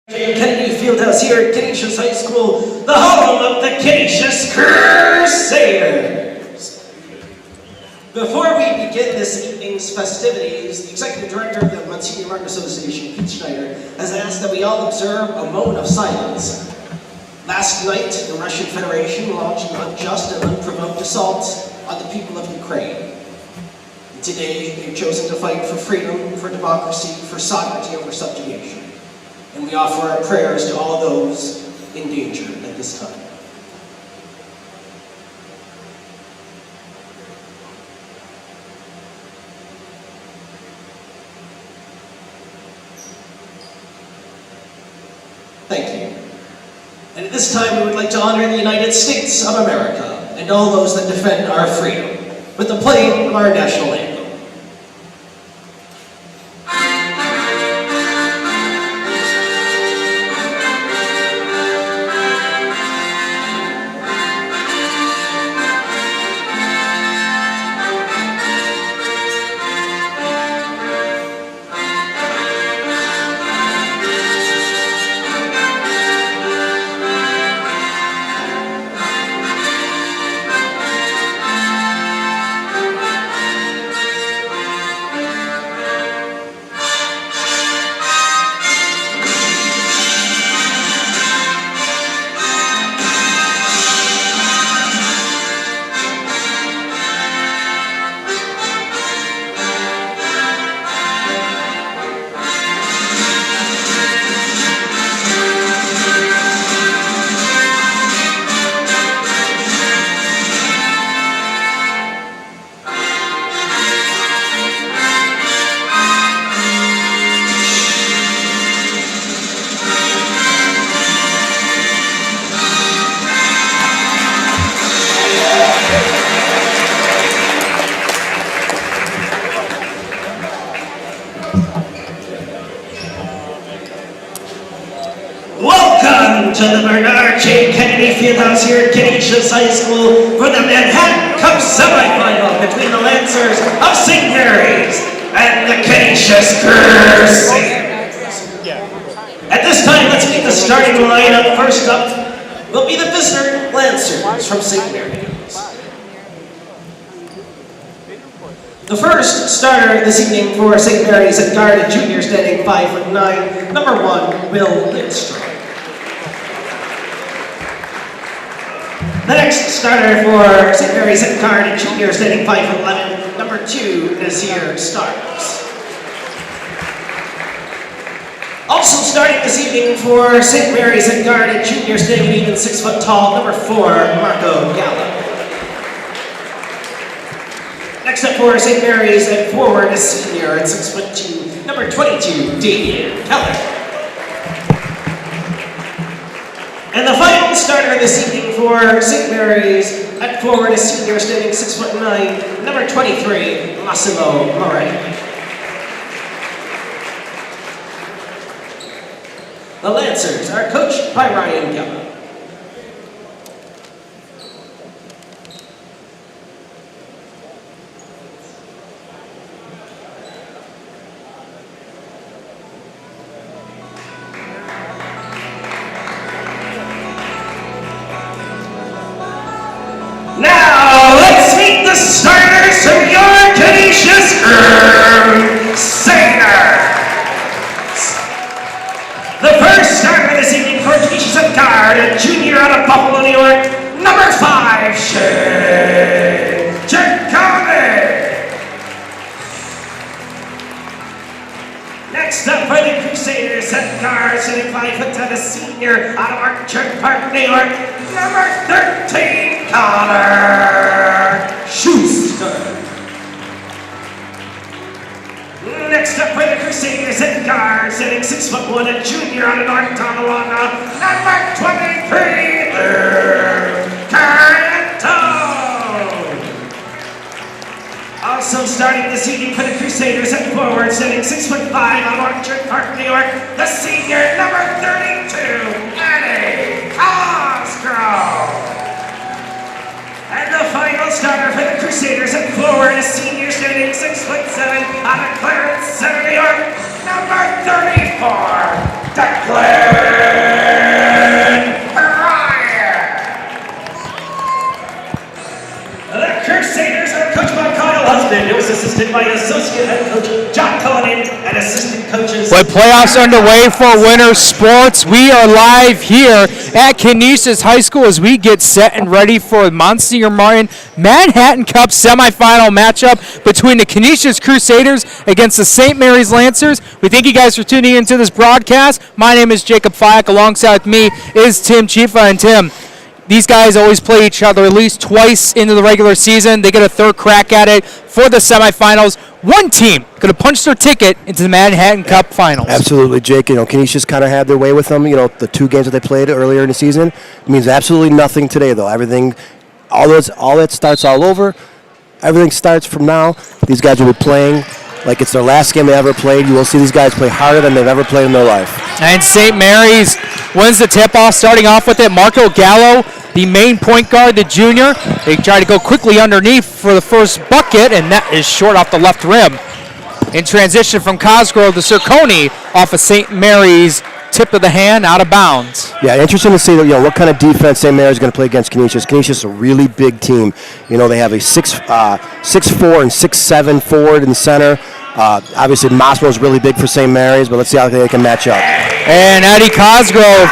Kennedy Fieldhouse here at Canisius High School, the home of the Canisius Crusaders. Before we begin this evening's festivities, the Executive Director of the Monsignor Association, Pete Schneider, has asked that we all observe a moment of silence. Last night, the Russian Federation launched an unjust and unprovoked assault on the people of Ukraine. And today, they've chosen to fight for freedom, for democracy, for sovereignty over subjugation. And we offer our prayers to all those in danger at this time. Thank you. And at this time, we would like to honor the United States of America and all those that defend our freedom with the playing of our national anthem. Welcome to the Bernard J. Kennedy Fieldhouse here at Canisius High School for the Manhattan Cup semifinal between the Lancers of St. Mary's and the Canisius Crusaders. At this time, let's meet the starting lineup. First up will be the visitor Lancers from St. Mary's. The first starter this evening for St. Mary's at guard, a junior standing 5'9", number 1, Will Lindstrom. The next starter for St. Mary's at guard, a junior standing 5'11", number 2, Nazir Starks. Also starting this evening for St. Mary's at guard, a junior standing even 6 foot tall, number 4, Marco Gallo. Next up for St. Mary's at forward, a senior at 6'2", number 22, Damian Keller. And the final starter this evening for St. Mary's at forward, a senior standing 6'9", number 23, Massimo Moretti. The Lancers are coached by Ryan Geller. Now, let's meet the starters of your Canisius Crusaders. The first starter this evening for Canisius at guard, a junior out of Buffalo, New York, number 5, Shane Giacomi. Next up for the Crusaders at guard, sitting 5'10", a senior out of Orchard Park, New York, number 13, Connor Schuster. Next up for the Crusaders at guard, sitting 6'1", a junior out of North Tonawanda, number 23, Luke Carrientone. Also starting this evening for the Crusaders at forward, sitting 6'5", out of Orchard Park, New York, the senior, number 32, Eddie Cosgrove. And the final starter for the Crusaders at forward, a senior standing 6'7", out of Clarence Center, New York, number 34, Declan assisted by associate head coach John Cullinan and assistant coaches. With playoffs underway for winter sports, we are live here at Canisius High School as we get set and ready for Monsignor Martin Manhattan Cup semifinal matchup between the Canisius Crusaders against the St. Mary's Lancers. We thank you guys for tuning into this broadcast. My name is Jacob Fyack. Alongside me is Tim Chifa. And Tim, these guys always play each other at least twice into the regular season. They get a third crack at it for the semifinals. One team going to punch their ticket into the Manhattan Cup finals. Absolutely, Jake. Canisius kind of had their way with them. The two games that they played earlier in the season means absolutely nothing today, though. All that starts all over. Everything starts from now. These guys will be playing like it's their last game they ever played. You will see these guys play harder than they've ever played in their life. And St. Mary's wins the tip-off, starting off with it. Marco Gallo, the main point guard, the junior. They try to go quickly underneath for the first bucket, and that is short off the left rim. In transition from Cosgrove to Cerconi off of St. Mary's tip of the hand, out of bounds. Yeah, interesting to see that, what kind of defense St. Mary's is going to play against Canisius. Canisius is a really big team. They have a 6'4" and 6'7" forward in the center. Obviously, Massimo is really big for St. Mary's, but let's see how they can match up. And Eddie Cosgrove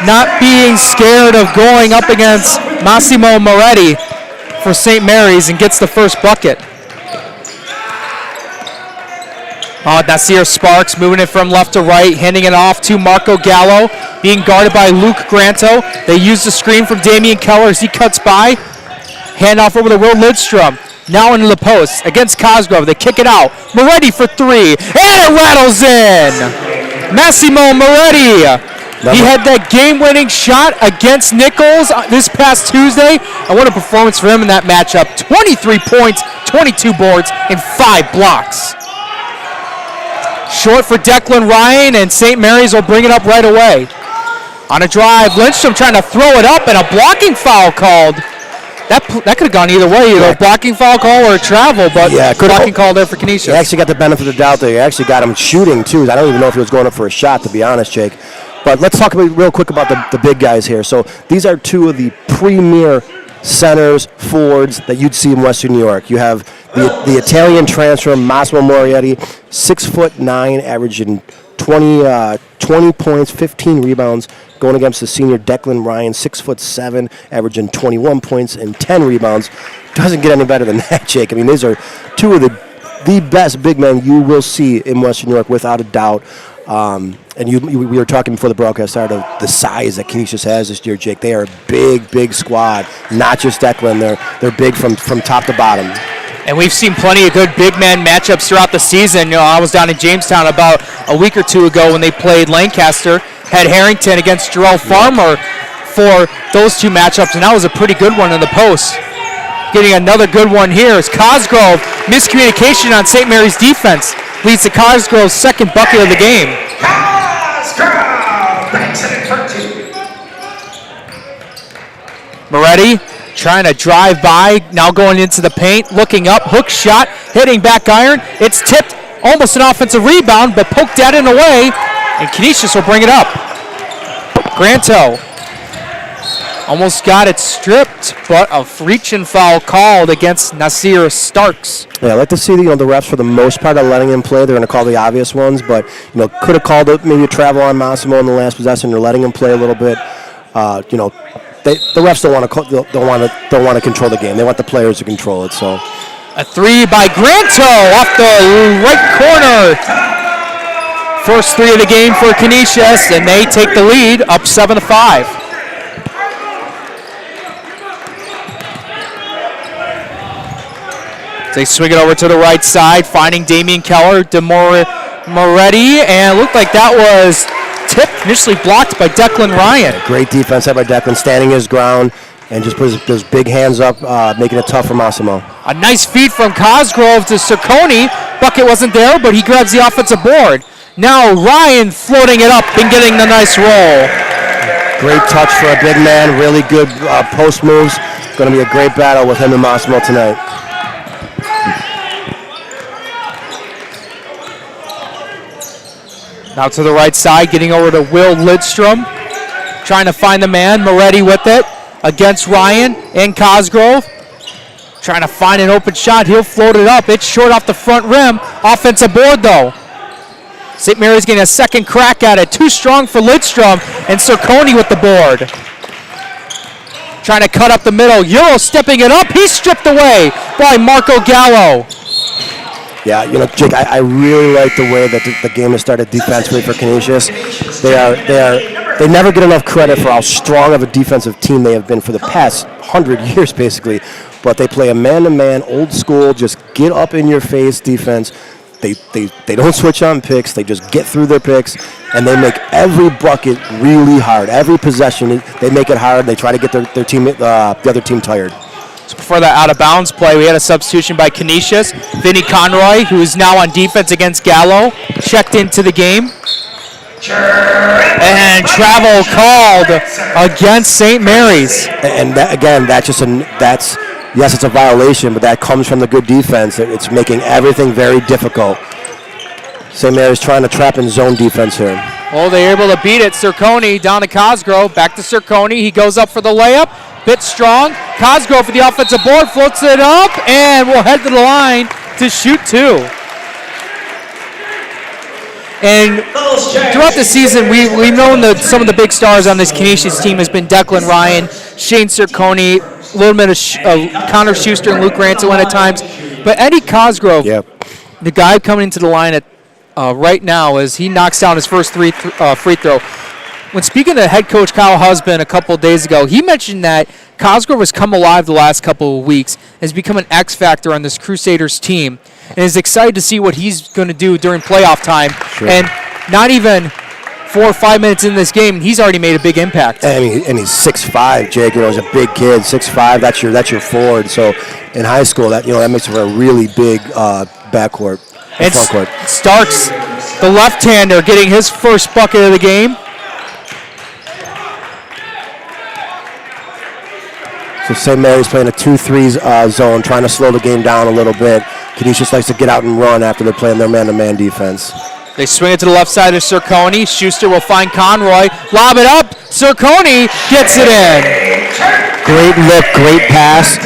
not being scared of going up against Massimo Moretti for St. Mary's and gets the first bucket. Nasir Sparks moving it from left to right, handing it off to Marco Gallo, being guarded by Luke Granto. They use the screen from Damian Keller as he cuts by. Hand off over to Will Lidstrom. Now into the post against Cosgrove. They kick it out. Moretti for three, and it rattles in. Massimo Moretti. He had that game-winning shot against Nichols this past Tuesday. And what a performance for him in that matchup. 23 points, 22 boards, and 5 blocks. Short for Declan Ryan, and St. Mary's will bring it up right away. On a drive, Lindstrom trying to throw it up, and a blocking foul called. That could have gone either way, either a blocking foul call or a travel, but blocking call there for Canisius. You actually got the benefit of the doubt there. You actually got him shooting, too. I don't even know if he was going up for a shot, to be honest, Jake. But let's talk real quick about the big guys here. So these are two of the premier centers, forwards that you'd see in Western New York. You have the Italian transfer, Massimo Moretti, 6'9", averaging 20 points, 15 rebounds, going against the senior Declan Ryan, 6'7", averaging 21 points and 10 rebounds. Doesn't get any better than that, Jake. I mean, these are two of the best big men you will see in Western New York, without a doubt. And we were talking before the broadcast started of the size that Canisius has this year, Jake. They are a big squad, not just Declan. They're big from top to bottom. And we've seen plenty of good big man matchups throughout the season. I was down in Jamestown about a week or two ago when they played Lancaster, had Harrington against Jarrell Farmer for those two matchups, and that was a pretty good one in the post. Getting another good one here is Cosgrove. Miscommunication on St. Mary's defense leads to Cosgrove's second bucket of the game. Cosgrove banks it in for two. Moretti trying to drive by, now going into the paint, looking up, hook shot, hitting back iron. It's tipped, almost an offensive rebound, but poked at it away, and Canisius will bring it up. Granto almost got it stripped, but a reach-in foul called against Nasir Starks. Yeah, I like to see the refs for the most part are letting him play. They're going to call the obvious ones, but could have called it maybe a travel on Massimo in the last possession. They're letting him play a little bit. The refs don't want to control the game. They want the players to control it. So, a three by Granto off the right corner. First three of the game for Canisius, and they take the lead up 7-5. They swing it over to the right side, finding Damian Keller, Moretti, and it looked like that was tipped, initially blocked by Declan Ryan. Great defense by Declan, standing his ground, and just put those big hands up, making it tough for Massimo. A nice feed from Cosgrove to Cerconi. Bucket wasn't there, but he grabs the offensive board. Now Ryan floating it up and getting the nice roll. Great touch for a big man, really good post moves. Going to be a great battle with him and Massimo tonight. Now to the right side, getting over to Will Lidstrom. Trying to find the man. Moretti with it against Ryan and Cosgrove. Trying to find an open shot. He'll float it up. It's short off the front rim. Offensive board, though. St. Mary's getting a second crack at it. Too strong for Lidstrom, and Cerconi with the board. Trying to cut up the middle. Euro stepping it up. He's stripped away by Marco Gallo. Yeah, Jake, I really like the way that the game has started defensively for Canisius. They never get enough credit for how strong of a defensive team they have been for the past 100 years, basically. But they play a man-to-man, old school, just get up in your face defense. They don't switch on picks. They just get through their picks, and they make every bucket really hard. Every possession, they make it hard. They try to get their team, the other team, tired. So before that out-of-bounds play, we had a substitution by Canisius. Vinny Conroy, who is now on defense against Gallo, checked into the game. And travel called against St. Mary's. And that, again, yes, it's a violation, but that comes from the good defense. It's making everything very difficult. St. Mary's trying to trap in zone defense here. Oh, they're able to beat it. Cerconi down to Cosgrove. Back to Cerconi. He goes up for the layup. Bit strong. Cosgrove for the offensive board. Floats it up and will head to the line to shoot two. And throughout the season, we've known that some of the big stars on this Canisius team has been Declan Ryan, Shane Cerconi, a little bit of Connor Schuster and Luke Ranselin at times. But Eddie Cosgrove, the guy coming into the line at right now, as he knocks down his first free throw. When speaking to head coach Kyle Husband a couple of days ago, he mentioned that Cosgrove has come alive the last couple of weeks, has become an X factor on this Crusaders team, and is excited to see what he's going to do during playoff time. Sure. And not even 4 or 5 minutes in this game, he's already made a big impact. And he's 6'5", Jake. He's a big kid. 6'5", that's your forward. So in high school, that makes for a really big backcourt. And Starks, the left-hander, getting his first bucket of the game. So St. Mary's playing a 2-3 zone, trying to slow the game down a little bit. Canisius likes to get out and run after they're playing their man-to-man defense. They swing it to the left side of Cerconi. Schuster will find Conroy. Lob it up. Cerconi gets it in. Great look, great pass.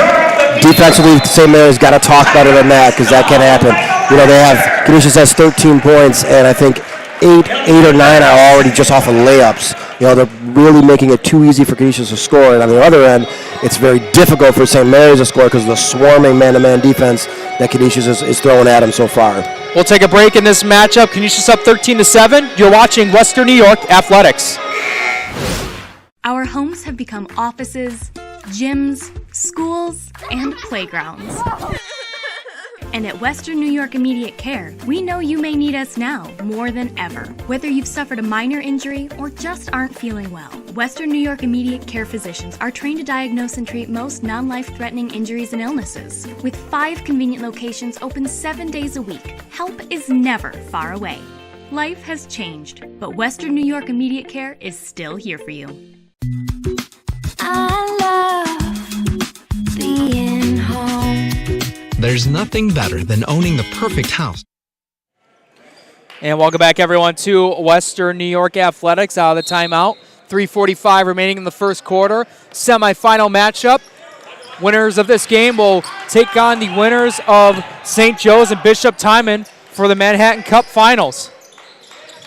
Defensively, St. Mary's got to talk better than that, because that can't happen. Canisius has 13 points, and I think 8 or 9 are already just off of layups. They're really making it too easy for Canisius to score. And on the other end, it's very difficult for St. Mary's to score because of the swarming man-to-man defense that Canisius is throwing at them so far. We'll take a break in this matchup. Canisius up 13-7. You're watching Western New York Athletics. Our homes have become offices, gyms, schools, and playgrounds. And at Western New York Immediate Care, we know you may need us now more than ever. Whether you've suffered a minor injury or just aren't feeling well, Western New York Immediate Care physicians are trained to diagnose and treat most non-life-threatening injuries and illnesses. With 5 convenient locations open 7 days a week, help is never far away. Life has changed, but Western New York Immediate Care is still here for you. I love being home. There's nothing better than owning the perfect house. And welcome back, everyone, to Western New York Athletics out of the timeout. 3:45 remaining in the first quarter. Semifinal matchup. Winners of this game will take on the winners of St. Joe's and Bishop Timon for the Manhattan Cup Finals.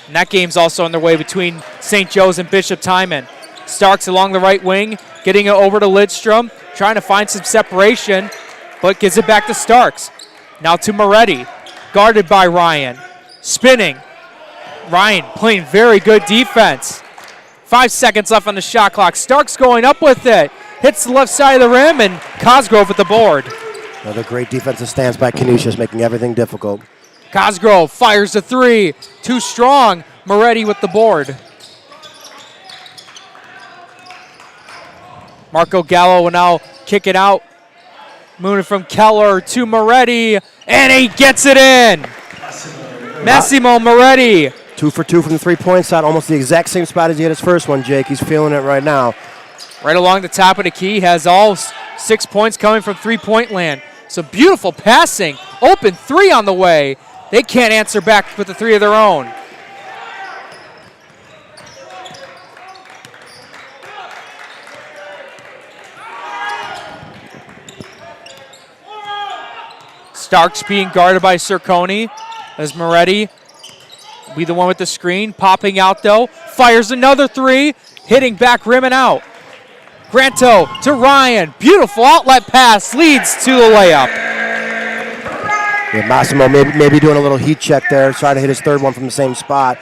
And that game's also underway between St. Joe's and Bishop Timon. Starks along the right wing, getting it over to Lidstrom, trying to find some separation, but gives it back to Starks. Now to Moretti, guarded by Ryan. Spinning. Ryan playing very good defense. 5 seconds left on the shot clock. Starks going up with it. Hits the left side of the rim, and Cosgrove with the board. Another great defensive stance by Canisius, making everything difficult. Cosgrove fires the 3. Too strong. Moretti with the board. Marco Gallo will now kick it out. Moving from Keller to Moretti, and he gets it in. Massimo Moretti. 2 for 2 from the three-point side, almost the exact same spot as he had his first one, Jake. He's feeling it right now. Right along the top of the key, has all 6 points coming from three-point land. So beautiful passing. Open 3 on the way. They can't answer back with the 3 of their own. Starks being guarded by Cerconi as Moretti will be the one with the screen. Popping out though, fires another three, hitting back rim and out. Granto to Ryan, beautiful outlet pass, leads to the layup. Yeah, Massimo maybe doing a little heat check there, trying to hit his third one from the same spot.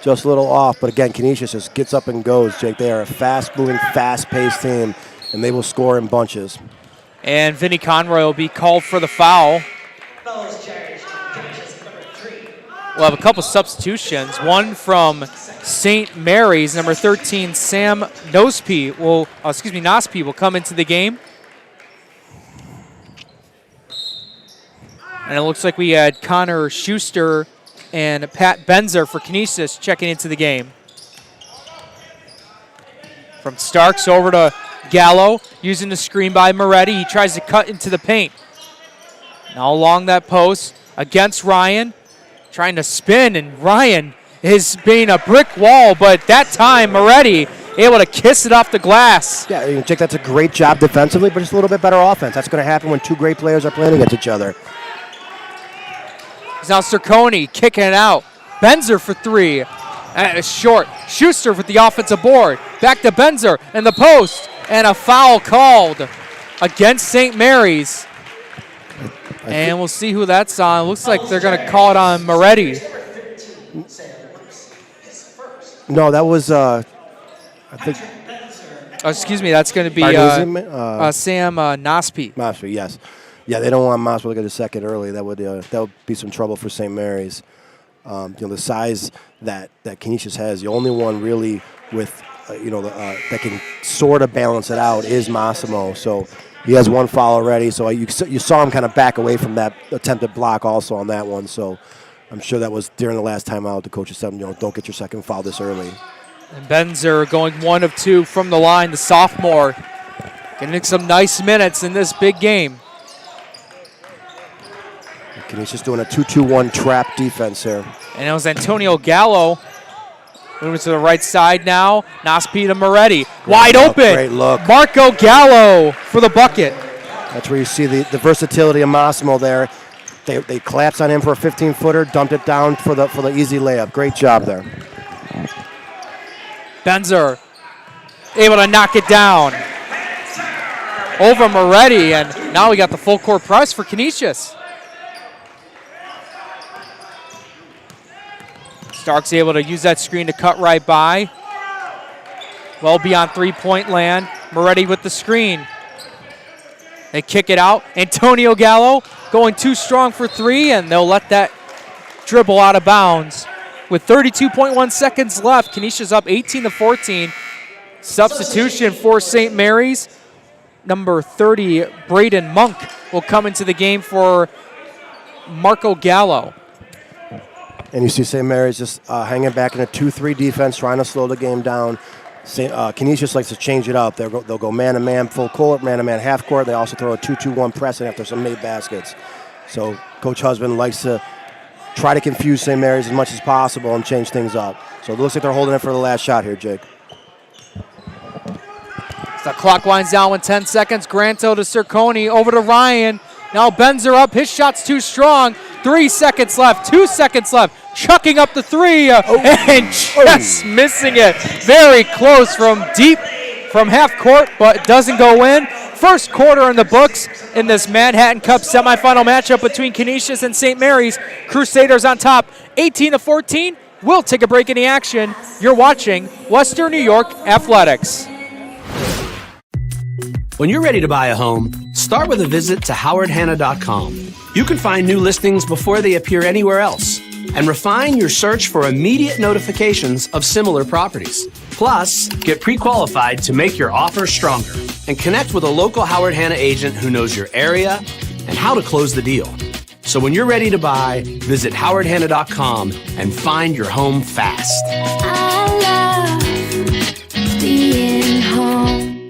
Just a little off, but again, Canisius just gets up and goes, Jake. They are a fast-moving, fast-paced team, and they will score in bunches. And Vinny Conroy will be called for the foul. Fouls charged. Canisius number 3. We'll have a couple substitutions. One from St. Mary's, number 13, Sam Nospi will come into the game. And it looks like we had Connor Schuster and Pat Benzer for Canisius checking into the game. From Starks over to Gallo, using the screen by Moretti. He tries to cut into the paint. Now along that post against Ryan, trying to spin, and Ryan is being a brick wall, but that time Moretti able to kiss it off the glass. Yeah, Jake, that's a great job defensively, but just a little bit better offense. That's going to happen when two great players are playing against each other. Now Cerconi kicking it out. Benzer for three. And it's short. Schuster with the offensive board. Back to Benzer and the post. And a foul called against St. Mary's. And we'll see who that's on. Looks like they're going to call it on Moretti. No, that was, I think. Oh, excuse me, that's going to be Sam Nospi. Nospi, yes. Yeah, they don't want Nospi to get a second early. That would be some trouble for St. Mary's. The size that Canisius has, the only one really with that can sort of balance it out is Massimo. So he has one foul already. So you saw him kind of back away from that attempted block also on that one. So I'm sure that was during the last time out. The coach said, don't get your second foul this early. And Benzer going 1 of 2 from the line, the sophomore, getting some nice minutes in this big game. Canisius doing a 2-2-1 trap defense here. And it was Antonio Gallo moving to the right side now. Nospi to Moretti. Wide open. Great look. Marco Gallo for the bucket. That's where you see the versatility of Massimo there. They collapsed on him for a 15-footer, dumped it down for the easy layup. Great job there. Benzer able to knock it down over Moretti, and now we got the full court press for Canisius. Starks able to use that screen to cut right by. Well beyond three-point land. Moretti with the screen. They kick it out. Antonio Gallo going too strong for three, and they'll let that dribble out of bounds. With 32.1 seconds left, Canisius up 18-14. Substitution for St. Mary's. Number 30, Braden Monk, will come into the game for Marco Gallo. And you see St. Mary's just hanging back in a 2-3 defense, trying to slow the game down. Canisius likes to change it up. They'll go man-to-man full court, man-to-man half court. They also throw a 2-2-1 pressing after some made baskets. So Coach Husband likes to try to confuse St. Mary's as much as possible and change things up. So it looks like they're holding it for the last shot here, Jake. The clock winds down with 10 seconds. Granto to Cerconi, over to Ryan. Now Benzer up, his shot's too strong. 3 seconds left, 2 seconds left. Chucking up the three and just missing it. Very close from deep from half court, but it doesn't go in. First quarter in the books in this Manhattan Cup semifinal matchup between Canisius and St. Mary's. Crusaders on top, 18-14. We'll take a break in the action. You're watching Western New York Athletics. When you're ready to buy a home, start with a visit to howardhanna.com. You can find new listings before they appear anywhere else and refine your search for immediate notifications of similar properties. Plus, get pre-qualified to make your offer stronger and connect with a local Howard Hanna agent who knows your area and how to close the deal. So when you're ready to buy, visit howardhanna.com and find your home fast. I love being home.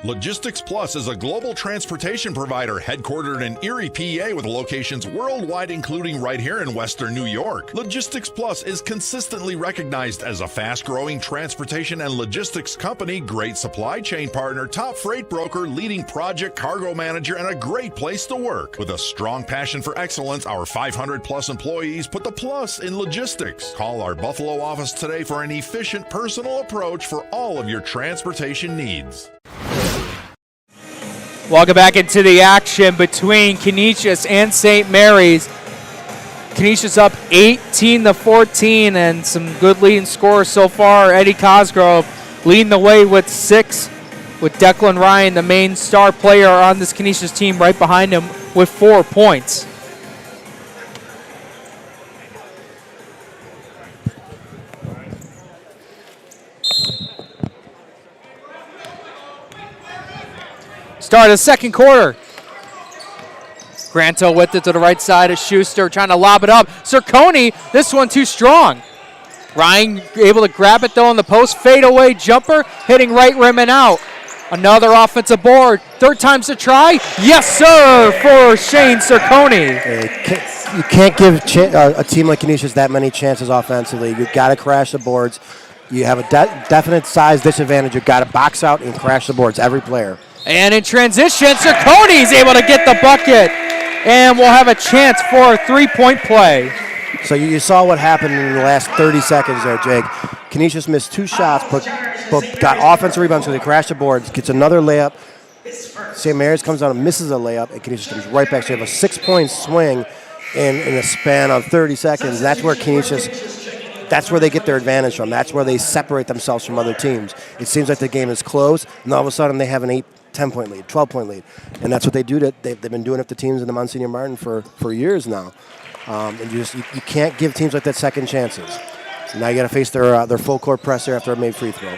Logistics Plus is a global transportation provider headquartered in Erie, PA, with locations worldwide, including right here in Western New York. Logistics Plus is consistently recognized as a fast-growing transportation and logistics company, great supply chain partner, top freight broker, leading project cargo manager, and a great place to work. With a strong passion for excellence, our 500-plus employees put the plus in logistics. Call our Buffalo office today for an efficient, personal approach for all of your transportation needs. Welcome back into the action between Canisius and St. Mary's. Canisius up 18-14, and some good leading scorers so far. Eddie Cosgrove leading the way with 6, with Declan Ryan, the main star player on this Canisius team, right behind him with 4 points. Start of the second quarter. Granto with it to the right side of Schuster, trying to lob it up. Cerconi, this one too strong. Ryan able to grab it though in the post. Fadeaway jumper, hitting right rim and out. Another offensive board. Third time's a try. Yes, sir, for Shane Cerconi. You can't give a team like Canisius that many chances offensively. You've got to crash the boards. You have a definite size disadvantage. You've got to box out and crash the boards, every player. And in transition, Cerconi's able to get the bucket. And we'll have a chance for a three-point play. So you saw what happened in the last 30 seconds there, Jake. Canisius missed 2 shots, but got offensive rebounds, so they crashed the boards, gets another layup. St. Mary's comes down and misses a layup, and Canisius comes right back. So you have a 6-point swing in a span of 30 seconds. That's where Canisius, that's where they get their advantage from. That's where they separate themselves from other teams. It seems like the game is close, and all of a sudden they have an 10-point lead, 12-point lead. And that's what they do. They've been doing it to teams in the Monsignor Martin for years now. And you can't give teams like that second chances. So now you got to face their full court pressure after a made free throw.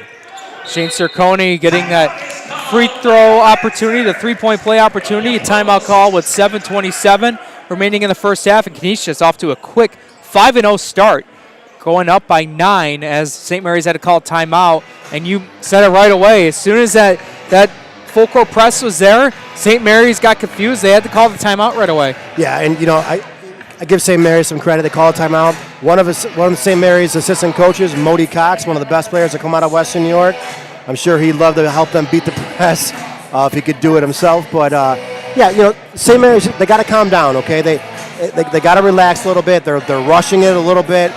Shane Cerconi getting that free throw opportunity, the three-point play opportunity. A timeout call with 7:27 remaining in the first half, and Canisius off to a quick 5-0 start, going up by 9 as St. Mary's had to call a timeout. And you said it right away. As soon as that full court press was there, St. Mary's got confused. They had to call the timeout right away. Yeah, and I give St. Mary's some credit. They call a timeout. One of St. Mary's assistant coaches, Modi Cox, one of the best players to come out of Western New York. I'm sure he'd love to help them beat the press if he could do it himself. But St. Mary's, they got to calm down. Okay, they got to relax a little bit. They're rushing it a little bit.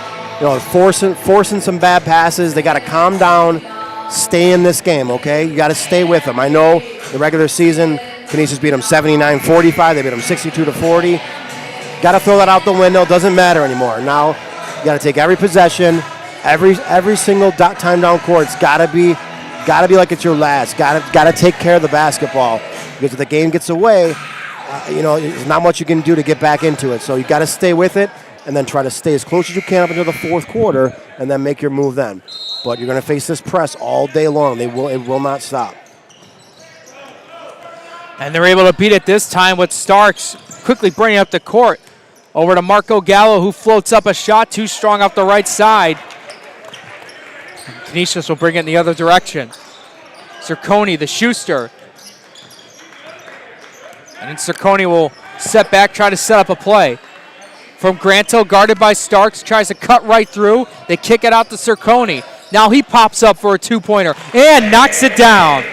Forcing some bad passes. They got to calm down. Stay in this game, okay? You got to stay with them. I know the regular season, Canisius beat them 79-45. They beat them 62-40. Got to throw that out the window. Doesn't matter anymore. Now you got to take every possession, every single time down court's got to be like it's your last. Got to take care of the basketball, because if the game gets away, there's not much you can do to get back into it. So you got to stay with it, and then try to stay as close as you can up until the fourth quarter, and then make your move then. But you're going to face this press all day long. It will not stop. And they're able to beat it this time with Starks quickly bringing up the court. Over to Marco Gallo, who floats up a shot too strong off the right side. Canisius will bring it in the other direction. Cerconi, the Schuster. And then Cerconi will step back, try to set up a play. From Granto, guarded by Starks, tries to cut right through. They kick it out to Cerconi. Now he pops up for a two-pointer and knocks it down.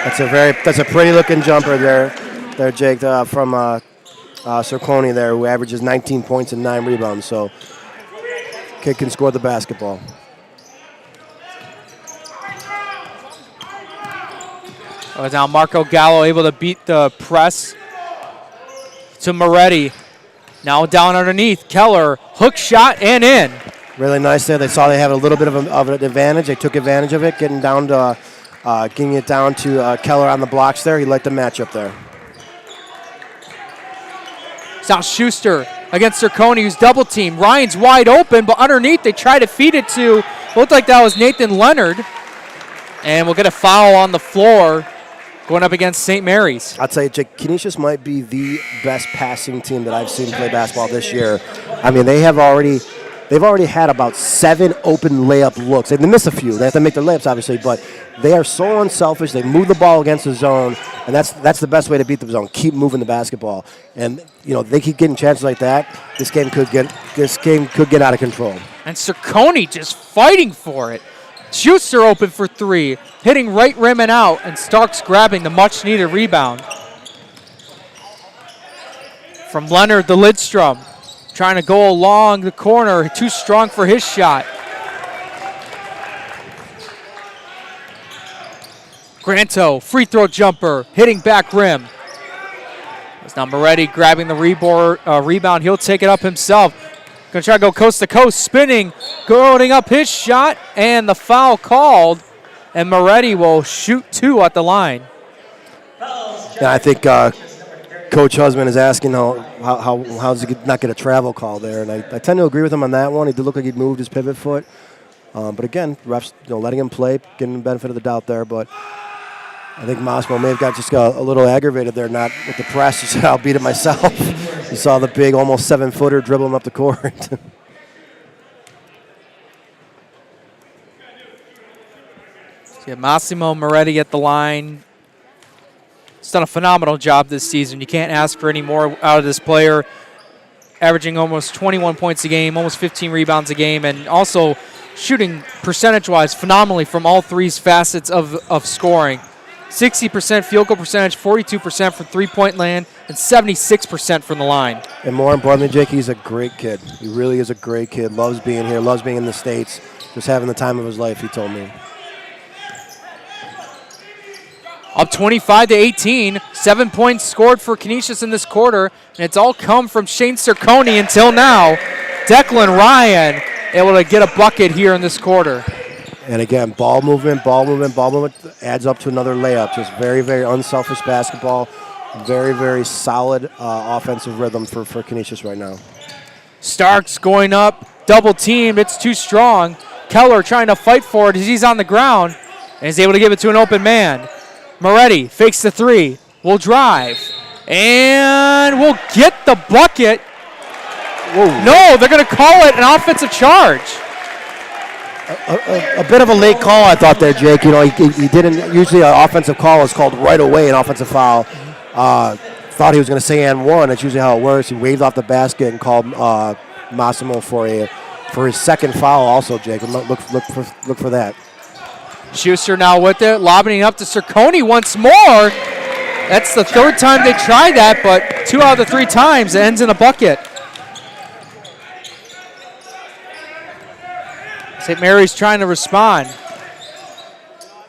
That's a pretty looking jumper there, Jake, from Cerconi there, who averages 19 points and 9 rebounds. So kid can score the basketball. Now Marco Gallo able to beat the press to Moretti. Now down underneath, Keller, hook shot and in. Really nice there. They saw they had a little bit of an advantage. They took advantage of it, getting it down to Keller on the blocks there. He liked the matchup there. Now Schuster against Cerconi, who's double teamed. Ryan's wide open, but underneath they try to feed it to, looked like that was Nathan Leonard. And we'll get a foul on the floor going up against St. Mary's. I'll tell you, Jake, Canisius might be the best passing team that I've seen play basketball this year. I mean, they have already they've already had about 7 open layup looks. They missed a few. They have to make their layups, obviously, but they are so unselfish. They move the ball against the zone, and that's the best way to beat the zone. Keep moving the basketball, and they keep getting chances like that. This game could get out of control. And Cerconi just fighting for it. Schuster open for 3, hitting right rim and out, and Starks grabbing the much-needed rebound. From Leonard to Lidstrom, trying to go along the corner, too strong for his shot. Granto, free throw jumper, hitting back rim. It's now Moretti grabbing the rebound. He'll take it up himself. Gonna try to go coast to coast, spinning, going up his shot, and the foul called. And Moretti will shoot 2 at the line. Yeah, I think Coach Husband is asking how's he not get a travel call there, and I tend to agree with him on that one. He did look like he'd moved his pivot foot, but again, refs letting him play, getting the benefit of the doubt there. But I think Massimo may have got a little aggravated there, not with the press. He said, "I'll beat it myself." You saw the big, almost 7-footer dribbling up the court. So Massimo Moretti at the line. He's done a phenomenal job this season. You can't ask for any more out of this player. Averaging almost 21 points a game, almost 15 rebounds a game, and also shooting percentage-wise phenomenally from all 3 facets of scoring. 60% field goal percentage, 42% from three-point land, and 76% from the line. And more importantly, Jake, he's a great kid. He really is a great kid. Loves being here, loves being in the States, just having the time of his life, he told me. Up 25-18, 7 points scored for Canisius in this quarter, and it's all come from Shane Cerconi until now. Declan Ryan able to get a bucket here in this quarter. And again, ball movement adds up to another layup. Just very, very unselfish basketball. Very, very solid offensive rhythm for Canisius right now. Starks going up, double teamed, it's too strong. Keller trying to fight for it as he's on the ground, and he's able to give it to an open man. Moretti fakes the 3, will drive, and will get the bucket. Whoa. No, they're going to call it an offensive charge. A bit of a late call, I thought there, Jake. He didn't. Usually, an offensive call is called right away, an offensive foul. Thought he was going to say and one. That's usually how it works. He waved off the basket and called Massimo for his second foul. Also, Jake, look for that. Schuster now with it, lobbing it up to Cerconi once more. That's the 3rd time they tried that, but 2 out of the 3 times it ends in a bucket. St. Mary's trying to respond.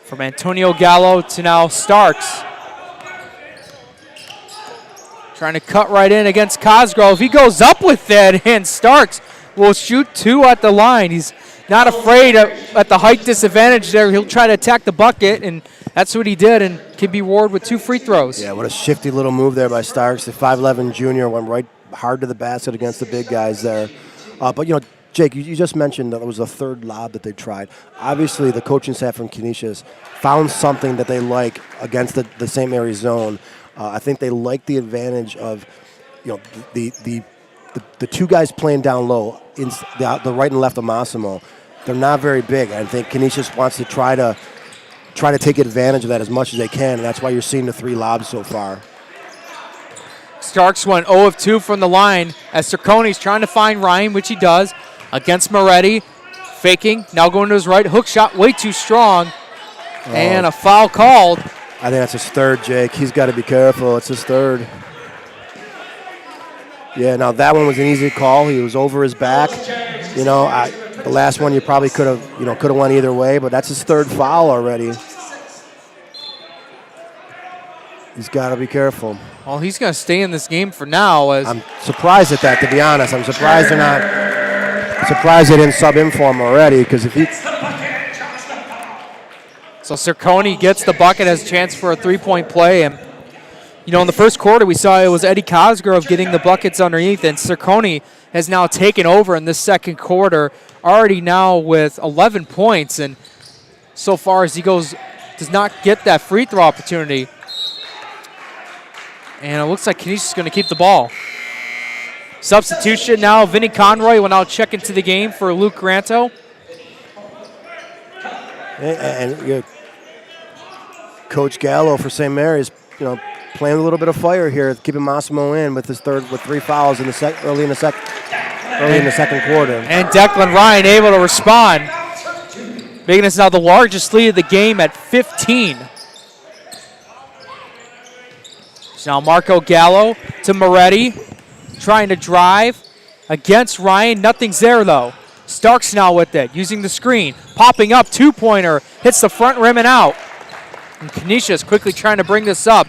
From Antonio Gallo to now Starks. Trying to cut right in against Cosgrove. He goes up with it, and Starks will shoot 2 at the line. He's not afraid at the height disadvantage there. He'll try to attack the bucket, and that's what he did, and can be rewarded with 2 free throws. Yeah, what a shifty little move there by Starks. The 5'11 junior went right hard to the basket against the big guys there. But, Jake, you just mentioned that it was the 3rd lob that they tried. Obviously, the coaching staff from Canisius found something that they like against the St. Mary's zone. I think they like the advantage of, the 2 guys playing down low, in the right and left of Massimo. They're not very big. I think Canisius wants to try to take advantage of that as much as they can, and that's why you're seeing the 3 lobs so far. Starks went 0 of 2 from the line as Cerconi's trying to find Ryan, which he does, against Moretti. Faking, now going to his right. Hook shot way too strong, and a foul called. I think that's his 3rd, Jake. He's got to be careful. It's his 3rd. Yeah, now that one was an easy call. He was over his back. The last one you probably could have went either way, but that's his 3rd foul already. He's got to be careful. Well, he's going to stay in this game for now. I'm surprised at that, to be honest. I'm surprised they didn't sub in for him already, because if he... So Cerconi gets the bucket, has a chance for a 3-point play. And, in the first quarter, we saw it was Eddie Cosgrove getting the buckets underneath, and Cerconi has now taken over in this second quarter, already now with 11 points. And so far as he goes, does not get that free throw opportunity. And it looks like Canisius is going to keep the ball. Substitution now, Vinny Conroy will now check into the game for Luke Granto. And Coach Gallo for St. Mary's, playing a little bit of fire here, keeping Massimo in with 3 fouls in early in the second quarter. And Declan Ryan able to respond, making this now the largest lead of the game at 15. So now Marco Gallo to Moretti, trying to drive against Ryan. Nothing's there though. Starks now with it, using the screen, popping up, two-pointer, hits the front rim and out. And Canisius quickly trying to bring this up.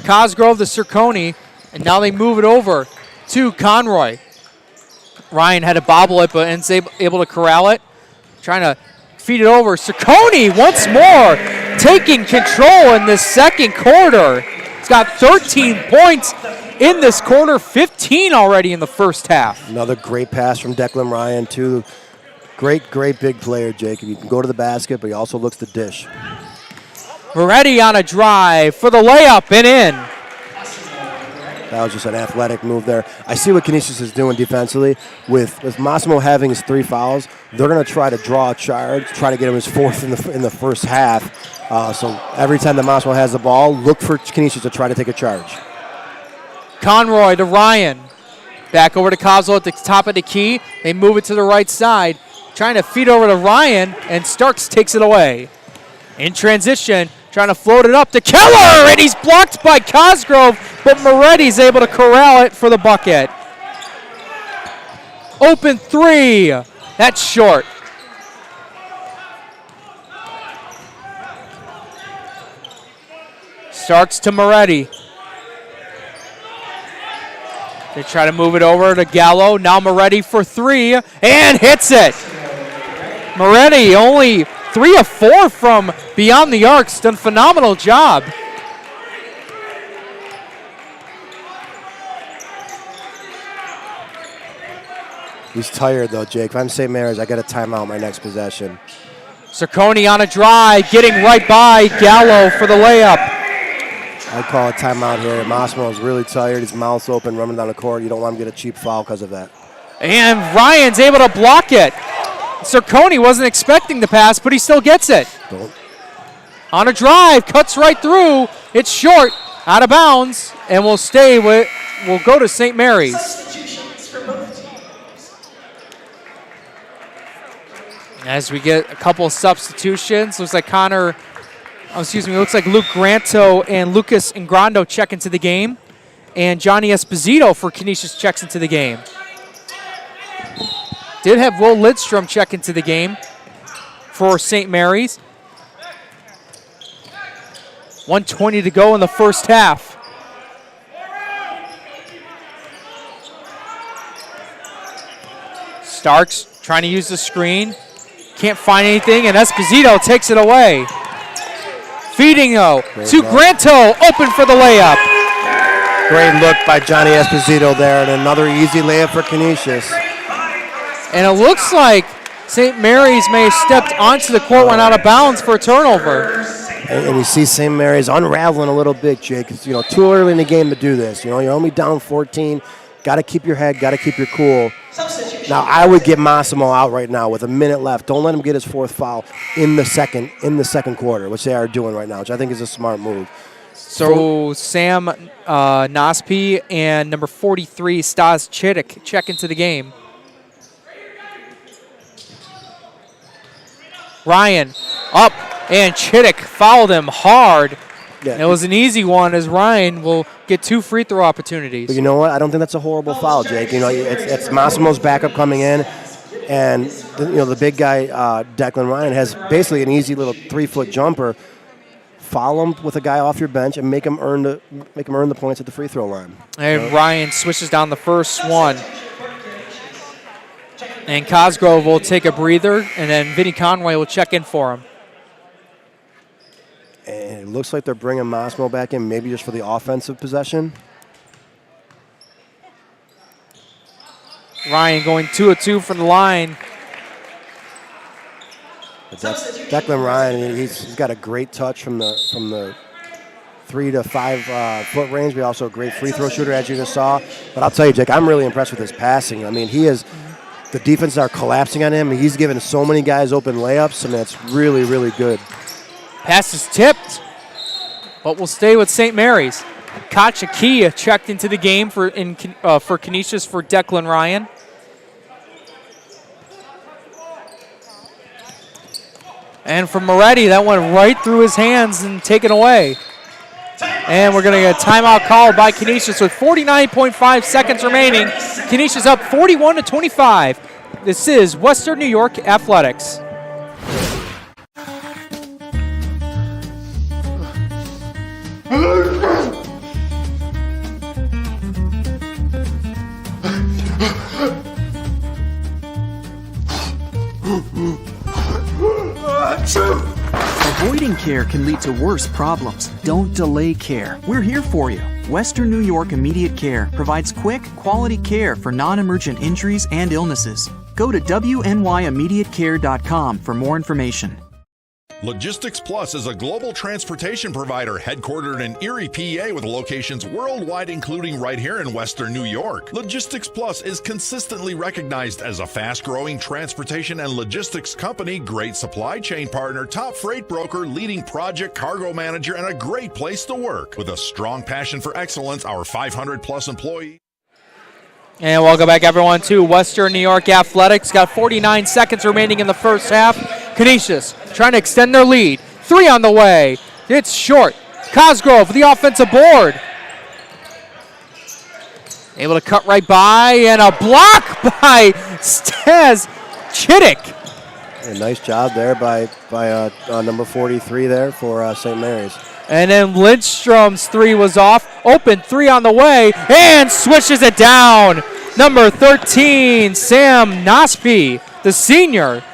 Cosgrove to Cerconi, and now they move it over to Conroy. Ryan had to bobble it, but ends able to corral it. Trying to feed it over. Cerconi once more taking control in this second quarter. He's got 13 points in this quarter, 15 already in the first half. Another great pass from Declan Ryan, too. Great big player, Jake. He can go to the basket, but he also looks to dish. Moretti on a drive for the layup and in. That was just an athletic move there. I see what Canisius is doing defensively. With Massimo having his 3 fouls, they're going to try to draw a charge, try to get him his 4th in the first half. So every time that Massimo has the ball, look for Canisius to try to take a charge. Conroy to Ryan. Back over to Kozlo at the top of the key. They move it to the right side. Trying to feed over to Ryan, and Starks takes it away. In transition, trying to float it up to Keller, and he's blocked by Cosgrove, but Moretti's able to corral it for the bucket. Open 3. That's short. Starks to Moretti. They try to move it over to Gallo. Now Moretti for 3 and hits it. Moretti only 3 of 4 from beyond the arcs. Done a phenomenal job. He's tired though, Jake. If I'm St. Mary's, I got a timeout my next possession. Cerconi on a drive, getting right by Gallo for the layup. I call a timeout here. Massimo is really tired. His mouth's open, running down the court. You don't want him to get a cheap foul because of that. And Ryan's able to block it. Cerconi wasn't expecting the pass, but he still gets it. On a drive, cuts right through. It's short, out of bounds, and we'll go to St. Mary's. As we get a couple of substitutions, looks like looks like Luke Granto and Lucas Ingrando check into the game. And Johnny Esposito for Canisius checks into the game. Did have Will Lidstrom check into the game for St. Mary's. 1:20 to go in the first half. Starks trying to use the screen. Can't find anything, and Esposito takes it away. Feeding, though, to Granto, open for the layup. Great look by Johnny Esposito there, and another easy layup for Canisius. And it looks like St. Mary's may have stepped onto the court, went out of bounds for a turnover. And you see St. Mary's unraveling a little bit, Jake. It's, too early in the game to do this. You're only down 14. Got to keep your head, got to keep your cool. Now, I would get Massimo out right now with a minute left. Don't let him get his 4th foul in the second quarter, which they are doing right now, which I think is a smart move. So Sam Nospi and number 43, Stas Chittick, check into the game. Ryan up, and Chittick fouled him hard. Yeah. It was an easy one, as Ryan will get 2 free throw opportunities. But you know what? I don't think that's a horrible foul, Jake. It's Massimo's backup coming in, and the big guy Declan Ryan has basically an easy little 3-foot jumper. Foul him with a guy off your bench and make him earn the points at the free throw line. And Ryan switches down the first one. And Cosgrove will take a breather, and then Vinny Conroy will check in for him. And it looks like they're bringing Massimo back in, maybe just for the offensive possession. Ryan going 2 of 2 from the line. But Declan Ryan, he's got a great touch from the 3 to 5 foot range, but also a great free throw shooter, as you just saw. But I'll tell you, Jake, I'm really impressed with his passing. I mean, the defenses are collapsing on him. He's giving so many guys open layups, and that's really, really good. Pass is tipped, but we'll stay with St. Mary's. Kachakia checked into the game for Canisius for Declan Ryan. And for Moretti, that went right through his hands and taken away. And we're going to get a timeout called by Canisius with 49.5 seconds remaining. Canisius up 41-25. This is Western New York Athletics. Avoiding care can lead to worse problems. Don't delay care. We're here for you. Western New York Immediate Care provides quick, quality care for non-emergent injuries and illnesses. Go to WNYImmediatecare.com for more information. Logistics Plus is a global transportation provider headquartered in Erie, PA with locations worldwide, including right here in Western New York. Logistics Plus is consistently recognized as a fast-growing transportation and logistics company, great supply chain partner, top freight broker, leading project cargo manager, and a great place to work. With a strong passion for excellence, our 500-plus employees. And welcome back, everyone, to Western New York Athletics. Got 49 seconds remaining in the first half. Canisius trying to extend their lead. 3 on the way. It's short. Cosgrove, the offensive board. Able to cut right by, and a block by Staz Chittick. A nice job there by number 43 there for St. Mary's. And then Lindstrom's 3 was off. Open 3 on the way, and swishes it down. Number 13, Sam Nosby, the senior.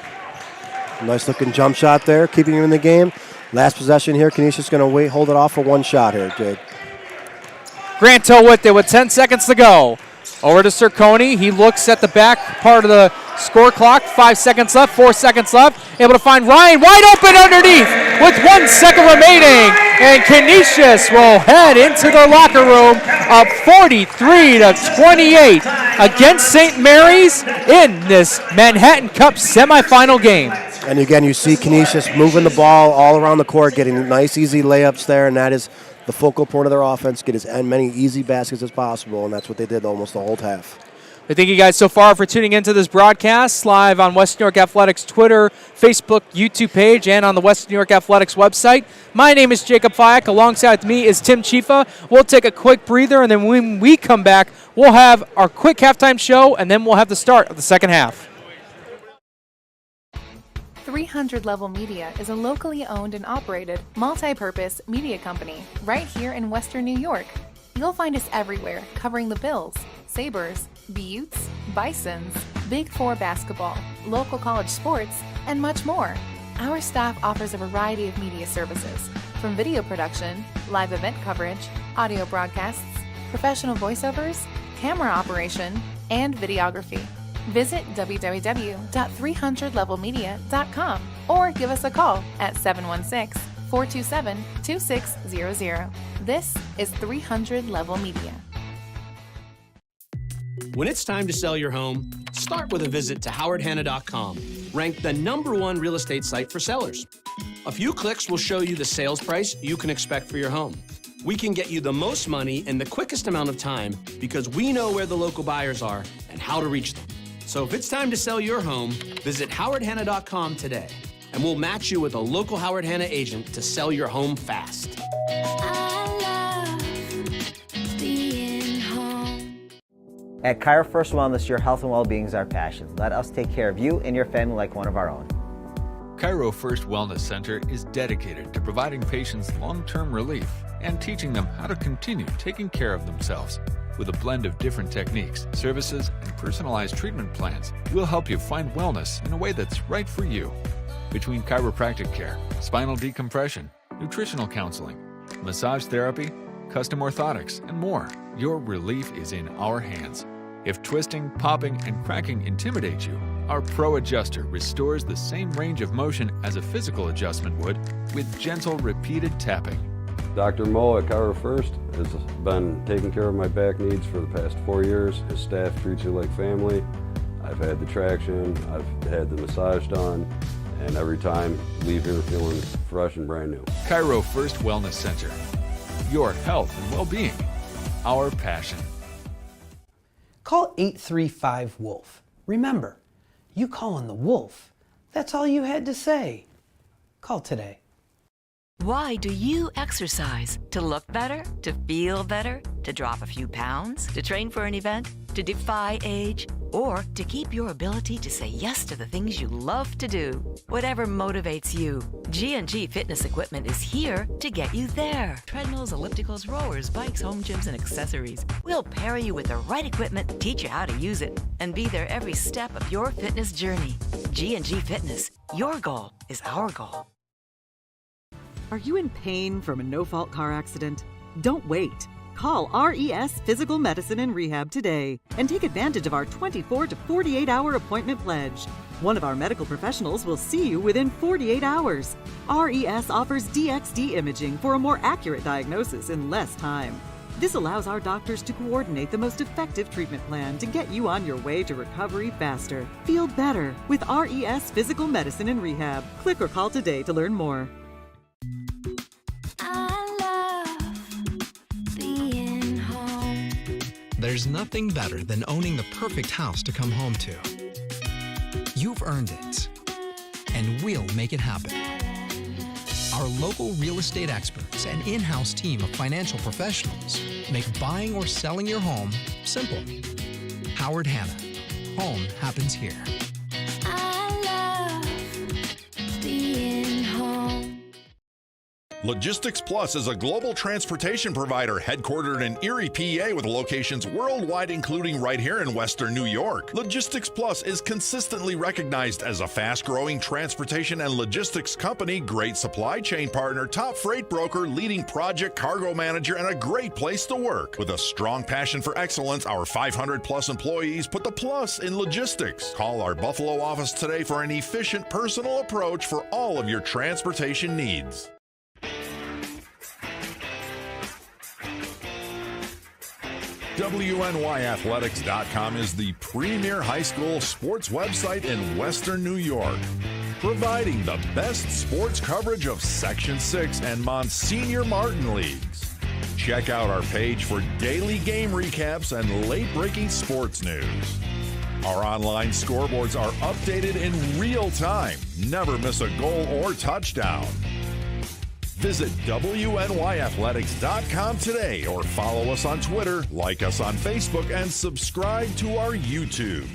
Nice looking jump shot there, keeping him in the game. Last possession here, Canisius going to hold it off for one shot here, Jake. Granto with it with 10 seconds to go. Over to Cerconi. He looks at the back part of the score clock. 5 seconds left, 4 seconds left. Able to find Ryan wide open underneath with 1 second remaining. And Canisius will head into their locker room up 43-28 against St. Mary's in this Manhattan Cup semifinal game. And again, you see Canisius moving the ball all around the court, getting nice, easy layups there, and that is the focal point of their offense, get as many easy baskets as possible, and that's what they did almost the whole half. Thank you guys so far for tuning into this broadcast live on Western New York Athletics Twitter, Facebook, YouTube page, and on the Western New York Athletics website. My name is Jacob Fyack. Alongside me is Tim Chifa. We'll take a quick breather, and then when we come back, we'll have our quick halftime show, and then we'll have the start of the second half. 300 Level Media is a locally owned and operated multi-purpose media company right here in Western New York. You'll find us everywhere, covering the Bills, Sabres, Buttes, Bisons, Big Four basketball, local college sports, and much more. Our staff offers a variety of media services, from video production, live event coverage, audio broadcasts, professional voiceovers, camera operation, and videography. Visit www.300levelmedia.com or give us a call at 716-427-2600. This is 300 Level Media. When it's time to sell your home, start with a visit to howardhanna.com, ranked the #1 real estate site for sellers. A few clicks will show you the sales price you can expect for your home. We can get you the most money in the quickest amount of time because we know where the local buyers are and how to reach them. So if it's time to sell your home, visit howardhanna.com today, and we'll match you with a local Howard Hanna agent to sell your home fast. At Cairo First Wellness, your health and well-being is our passion. Let us take care of you and your family like one of our own. Cairo First Wellness Center is dedicated to providing patients long-term relief and teaching them how to continue taking care of themselves. With a blend of different techniques, services, and personalized treatment plans, we'll help you find wellness in a way that's right for you. Between chiropractic care, spinal decompression, nutritional counseling, massage therapy, custom orthotics, and more, your relief is in our hands. If twisting, popping, and cracking intimidate you, our Pro Adjuster restores the same range of motion as a physical adjustment would with gentle, repeated tapping. Dr. Mo at Cairo First has been taking care of my back needs for the past 4 years. His staff treats you like family. I've had the traction, I've had the massage done, and every time leave here feeling fresh and brand new. Cairo First Wellness Center. Your health and well-being. Our passion. Call 835-WOLF. Remember, you calling the wolf. That's all you had to say. Call today. Why do you exercise? To look better? To feel better? To drop a few pounds? To train for an event? To defy age? Or to keep your ability to say yes to the things you love to do? Whatever motivates you, G&G Fitness Equipment is here to get you there. Treadmills, ellipticals, rowers, bikes, home gyms, and accessories. We'll pair you with the right equipment, teach you how to use it, and be there every step of your fitness journey. G&G Fitness. Your goal is our goal. Are you in pain from a no-fault car accident? Don't wait. Call RES Physical Medicine and Rehab today and take advantage of our 24 to 48-hour appointment pledge. One of our medical professionals will see you within 48 hours. RES offers DXD imaging for a more accurate diagnosis in less time. This allows our doctors to coordinate the most effective treatment plan to get you on your way to recovery faster. Feel better with RES Physical Medicine and Rehab. Click or call today to learn more. There's nothing better than owning the perfect house to come home to. You've earned it, and we'll make it happen. Our local real estate experts and in-house team of financial professionals make buying or selling your home simple. Howard Hanna. Home happens here. Logistics Plus is a global transportation provider headquartered in Erie, PA with locations worldwide, including right here in Western New York. Logistics Plus is consistently recognized as a fast-growing transportation and logistics company, great supply chain partner, top freight broker, leading project cargo manager, and a great place to work. With a strong passion for excellence, our 500-plus employees put the plus in logistics. Call our Buffalo office today for an efficient, personal approach for all of your transportation needs. WNYAthletics.com is the premier high school sports website in Western New York, providing the best sports coverage of Section 6 and Monsignor Martin leagues. Check out our page for daily game recaps and late-breaking sports news. Our online scoreboards are updated in real time. Never miss a goal or touchdown. Visit WNYAthletics.com today or follow us on Twitter, like us on Facebook, and subscribe to our YouTube.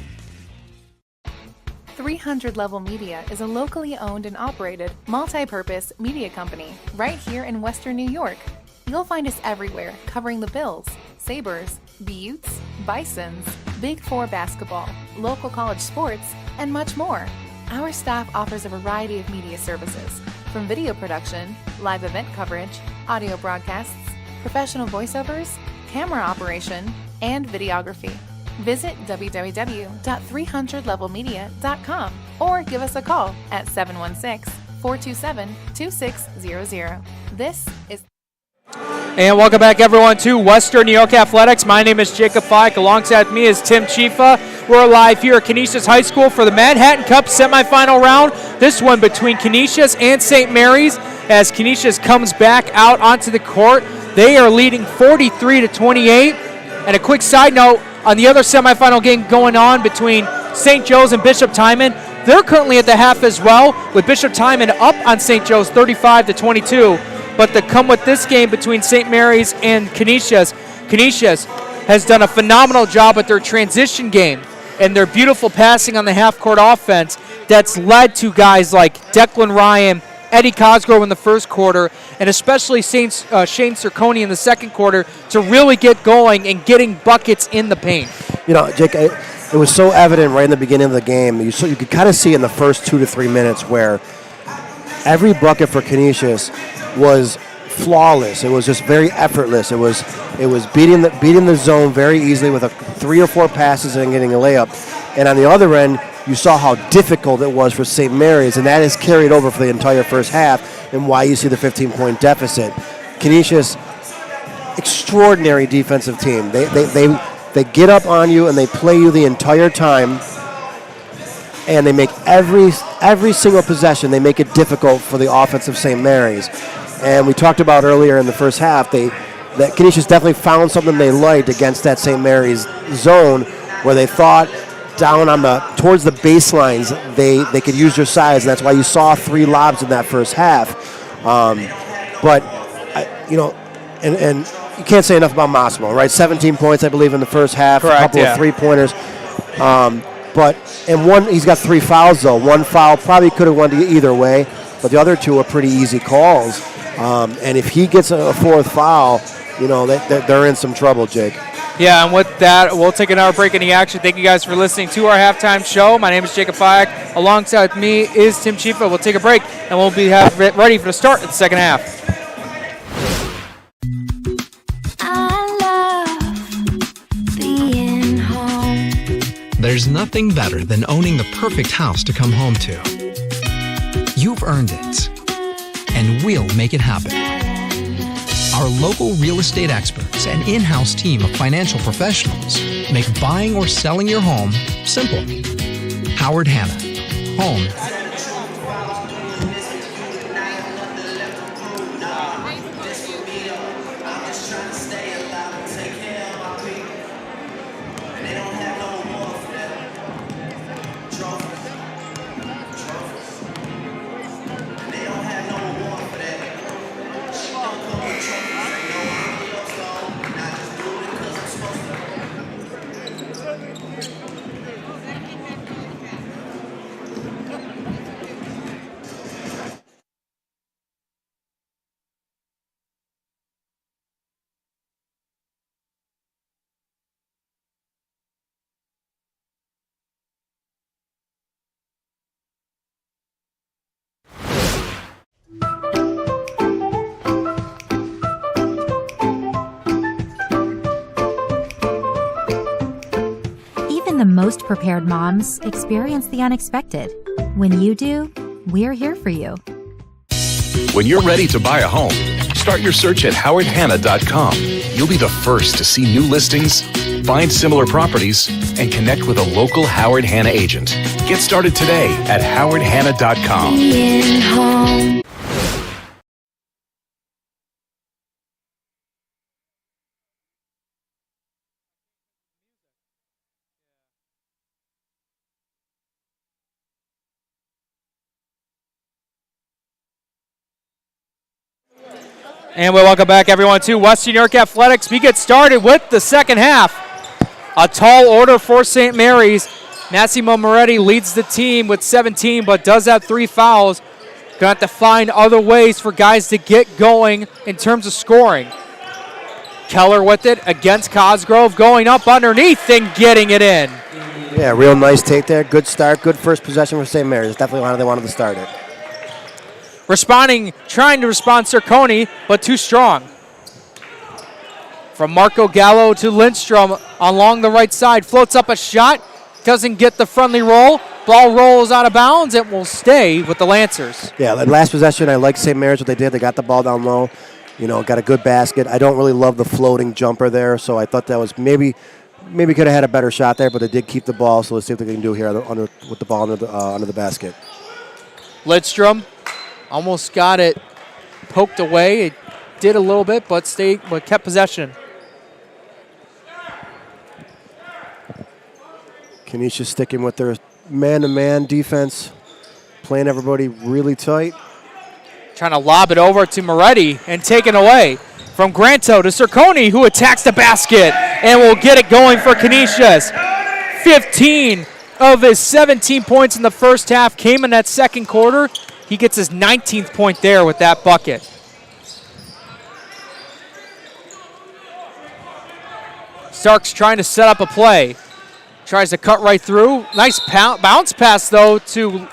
300 Level Media is a locally owned and operated multi-purpose media company right here in Western New York. You'll find us everywhere covering the Bills, Sabres, Buttes, Bisons, Big Four basketball, local college sports, and much more. Our staff offers a variety of media services, from video production, live event coverage, audio broadcasts, professional voiceovers, camera operation, and videography. Visit www.300levelmedia.com or give us a call at 716-427-2600. This is... And welcome back, everyone, to Western New York Athletics. My name is Jacob Fike. Alongside me is Tim Chifa. We're live here at Canisius High School for the Manhattan Cup semifinal round. This one between Canisius and St. Mary's as Canisius comes back out onto the court. They are leading 43-28. And a quick side note, on the other semifinal game going on between St. Joe's and Bishop Timon, they're currently at the half as well, with Bishop Timon up on St. Joe's 35-22. But to come with this game between St. Mary's and Canisius, Canisius has done a phenomenal job with their transition game and their beautiful passing on the half-court offense that's led to guys like Declan Ryan, Eddie Cosgrove in the first quarter, and especially Shane Cerconi in the second quarter to really get going and getting buckets in the paint. You know, Jake, it was so evident right in the beginning of the game. You could kind of see in the first 2 to 3 minutes where every bucket for Canisius was flawless. It was just very effortless. It was beating the zone very easily with 3 or 4 passes and getting a layup. And on the other end, you saw how difficult it was for St. Mary's, and that is carried over for the entire first half and why you see the 15-point deficit. Canisius, extraordinary defensive team. They get up on you and they play you the entire time, and they make every single possession, they make it difficult for the offense of St. Mary's. And we talked about earlier in the first half, that Canisius definitely found something they liked against that St. Mary's zone, where they thought down towards the baselines they could use their size, and that's why you saw 3 lobs in that first half. But and you can't say enough about Massimo, right? 17 points, I believe, in the first half. Correct, a couple of 3-pointers. He's got 3 fouls though. 1 foul probably could have went either way, but the other 2 are pretty easy calls. And if he gets a 4th foul, they're in some trouble, Jake. Yeah, and with that, we'll take another break in the action. Thank you guys for listening to our halftime show. My name is Jacob Fyack. Alongside me is Tim Chifa. We'll take a break, and we'll be ready for the start of the second half. There's nothing better than owning the perfect house to come home to. You've earned it, and we'll make it happen. Our local real estate experts and in-house team of financial professionals make buying or selling your home simple. Howard Hanna, home. The most prepared moms experience the unexpected. When you do, we're here for you. When you're ready to buy a home, start your search at howardhanna.com. You'll be the first to see new listings, find similar properties, and connect with a local Howard Hanna agent. Get started today at howardhanna.com. And we welcome back everyone to Western New York Athletics. We get started with the second half. A tall order for St. Mary's. Massimo Moretti leads the team with 17, but does have 3 fouls. Gonna have to find other ways for guys to get going in terms of scoring. Keller with it against Cosgrove, going up underneath and getting it in. Yeah, real nice take there. Good start, good first possession for St. Mary's. Definitely how they wanted to start it. Trying to respond Cerconi, but too strong. From Marco Gallo to Lindstrom along the right side. Floats up a shot, doesn't get the friendly roll. Ball rolls out of bounds and will stay with the Lancers. Yeah, that last possession, I like St. Mary's what they did. They got the ball down low, got a good basket. I don't really love the floating jumper there, so I thought that was maybe could have had a better shot there, but they did keep the ball, so let's see what they can do here with the ball under the basket. Lindstrom almost got it poked away. It did a little bit, but kept possession. Canisius sticking with their man-to-man defense, playing everybody really tight. Trying to lob it over to Moretti and taken away. From Granto to Cerconi, who attacks the basket and will get it going for Canisius. 15 of his 17 points in the first half came in that second quarter. He gets his 19th point there with that bucket. Starks trying to set up a play. Tries to cut right through. Nice bounce pass, though, to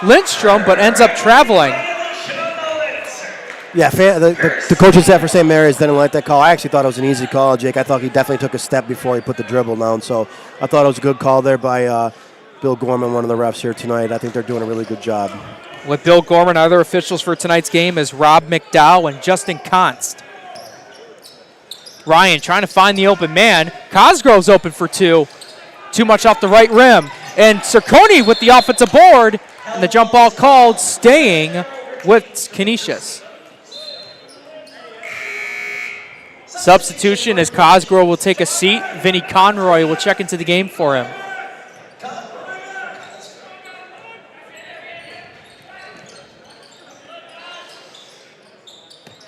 Lindstrom, but ends up traveling. Yeah, the coaching staff for St. Mary's didn't like that call. I actually thought it was an easy call, Jake. I thought he definitely took a step before he put the dribble down. So I thought it was a good call there by Bill Gorman, one of the refs here tonight. I think they're doing a really good job. With Bill Gorman, other officials for tonight's game is Rob McDowell and Justin Const. Ryan trying to find the open man. Cosgrove's open for two. Too much off the right rim. And Cerconi with the offensive board. And the jump ball called, staying with Canisius. Substitution as Cosgrove will take a seat. Vinny Conroy will check into the game for him.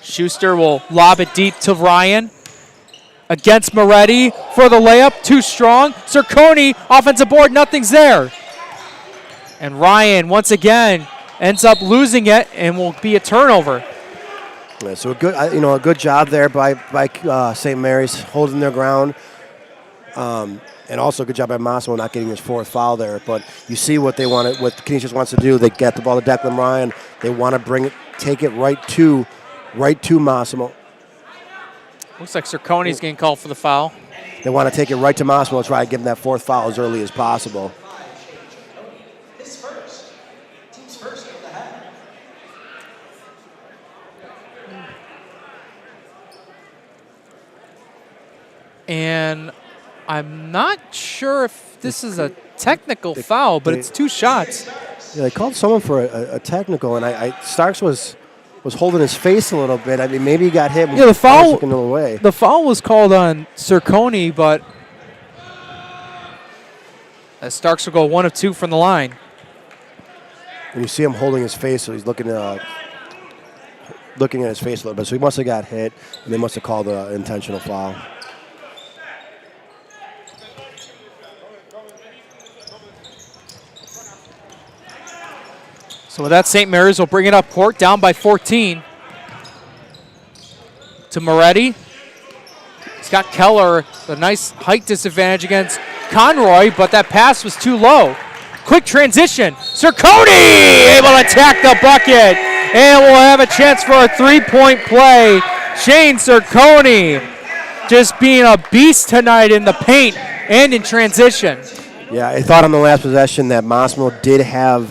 Schuster will lob it deep to Ryan. Against Moretti for the layup. Too strong. Cerconi, offensive board, nothing's there. And Ryan, once again, ends up losing it and will be a turnover. Yeah, so a good job there by St. Mary's holding their ground. And also a good job by Massimo not getting his fourth foul there. But you see what Canisius wants to do. They get the ball to Declan Ryan. They want to take it right to Massimo. Looks like Cerconi's getting called for the foul. They want to take it right to Massimo and try to give him that fourth foul as early as possible. His first. Team's first of the half. And I'm not sure if this is a technical foul, but it's two shots. Yeah, they called someone for a technical, and Starks was holding his face a little bit. I mean, maybe he got hit. Yeah, the foul. Away. The foul was called on Cerconi, but as Starks will go 1 of 2 from the line. And you see him holding his face, so he's looking at his face a little bit. So he must have got hit, and they must have called an intentional foul. So with that, St. Mary's will bring it up court, down by 14. To Moretti. He's got Keller, a nice height disadvantage against Conroy, but that pass was too low. Quick transition. Cerconi able to attack the bucket, and we'll have a chance for a three-point play. Shane Cerconi just being a beast tonight in the paint and in transition. Yeah, I thought on the last possession that Massimo did have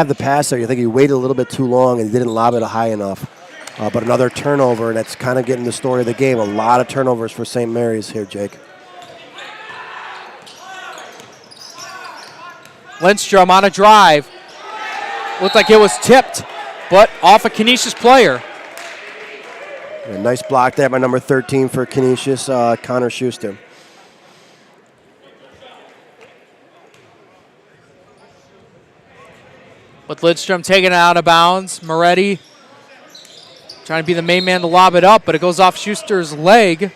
the pass there. I think he waited a little bit too long and didn't lob it high enough. But another turnover, and that's kind of getting the story of the game. A lot of turnovers for St. Mary's here, Jake. Lindstrom on a drive. Looked like it was tipped, but off a Canisius player. A nice block there by number 13 for Canisius, Connor Schuster. With Lindstrom taking it out of bounds. Moretti trying to be the main man to lob it up, but it goes off Schuster's leg.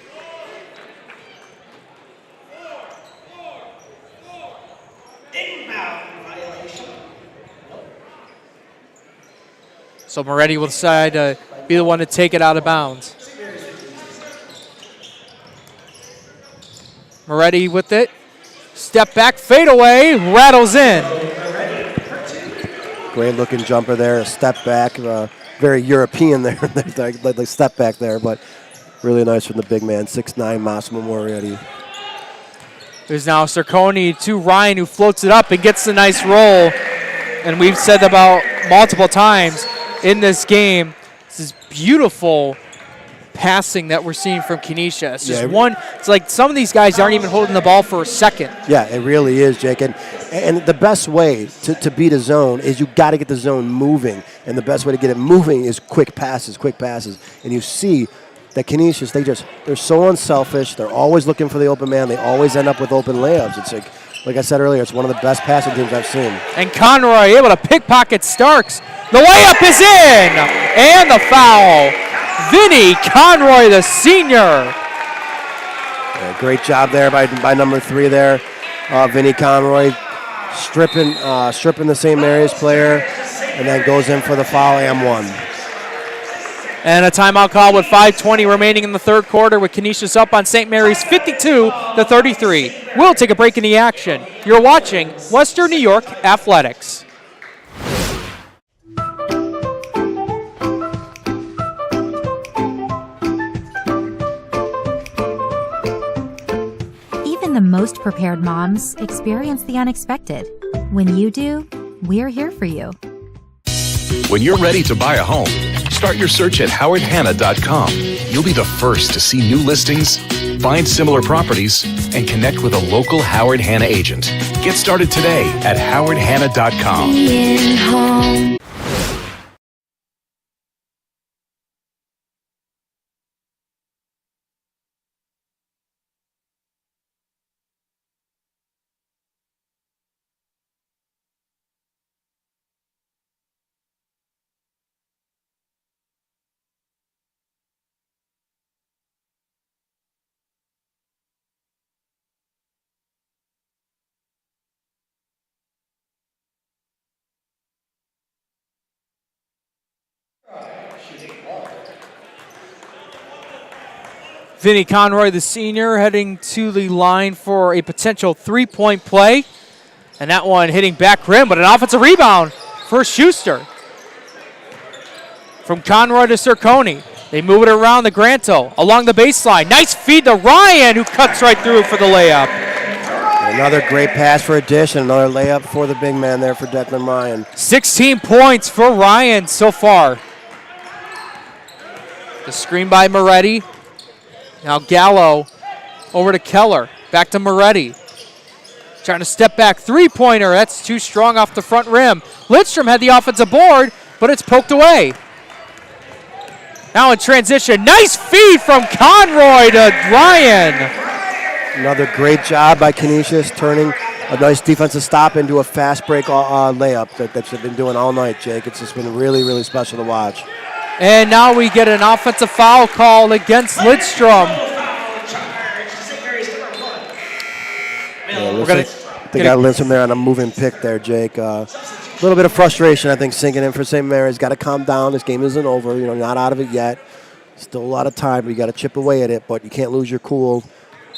So Moretti will decide to be the one to take it out of bounds. Moretti with it. Step back, fade away, rattles in. Great looking jumper there, a step back, very European there, like step back there, but really nice from the big man, 6'9", Massimo Moretti. There's now Cerconi to Ryan, who floats it up and gets a nice roll. And we've said about multiple times in this game, this is beautiful passing that we're seeing from Canisius. It's like some of these guys aren't even holding the ball for a second. Yeah, it really is, Jake. And the best way to beat a zone is you got to get the zone moving. And the best way to get it moving is quick passes. And you see that Canisius, they're so unselfish. They're always looking for the open man. They always end up with open layups. It's like I said earlier, it's one of the best passing teams I've seen. And Conroy able to pickpocket Starks. The layup is in! And the foul. Vinny Conroy, the senior. Yeah, great job there by number 3 there. Vinny Conroy stripping the St. Mary's player, and then goes in for the foul and one. And a timeout call with 5:20 remaining in the third quarter, with Canisius up on St. Mary's 52-33. We'll take a break in the action. You're watching Western New York Athletics. Even the most prepared moms experience the unexpected. When you do, we're here for you. When you're ready to buy a home, start your search at howardhanna.com. You'll be the first to see new listings, find similar properties, and connect with a local Howard Hanna agent. Get started today at howardhanna.com. Being home. Vinny Conroy, the senior, heading to the line for a potential three-point play. And that one hitting back rim, but an offensive rebound for Schuster. From Conroy to Cerconi. They move it around the Granto, along the baseline. Nice feed to Ryan, who cuts right through for the layup. Another great pass for a dish, and another layup for the big man there for Declan Ryan. 16 points for Ryan so far. The screen by Moretti. Now Gallo over to Keller. Back to Moretti. Trying to step back three-pointer. That's too strong off the front rim. Lidstrom had the offensive board, but it's poked away. Now in transition. Nice feed from Conroy to Ryan. Another great job by Canisius, turning a nice defensive stop into a fast break layup that they've been doing all night, Jake. It's just been really, really special to watch. And now we get an offensive foul call against Lidstrom. Yeah, they got Lidstrom there on a moving pick there, Jake. A little bit of frustration, I think, sinking in for St. Mary's. Got to calm down. This game isn't over. Not out of it yet. Still a lot of time. You got to chip away at it, but you can't lose your cool.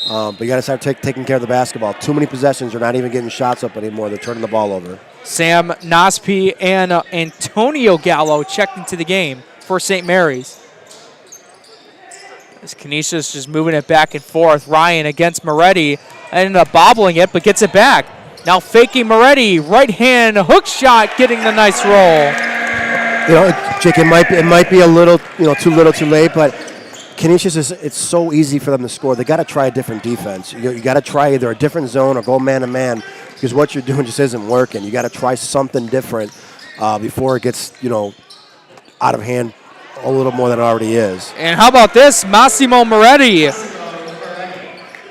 But you got to start taking care of the basketball. Too many possessions. They're not even getting shots up anymore. They're turning the ball over. Sam Nospi and Antonio Gallo checked into the game for St. Mary's. As Canisius just moving it back and forth. Ryan against Moretti. Ended up bobbling it, but gets it back. Now faking Moretti. Right hand hook shot, getting the nice roll. Jake, it might be a little, too little, too late, but Canisius it's so easy for them to score. They got to try a different defense. You got to try either a different zone or go man to man, because what you're doing just isn't working. You got to try something different before it gets out of hand a little more than it already is. And how about this, Massimo Moretti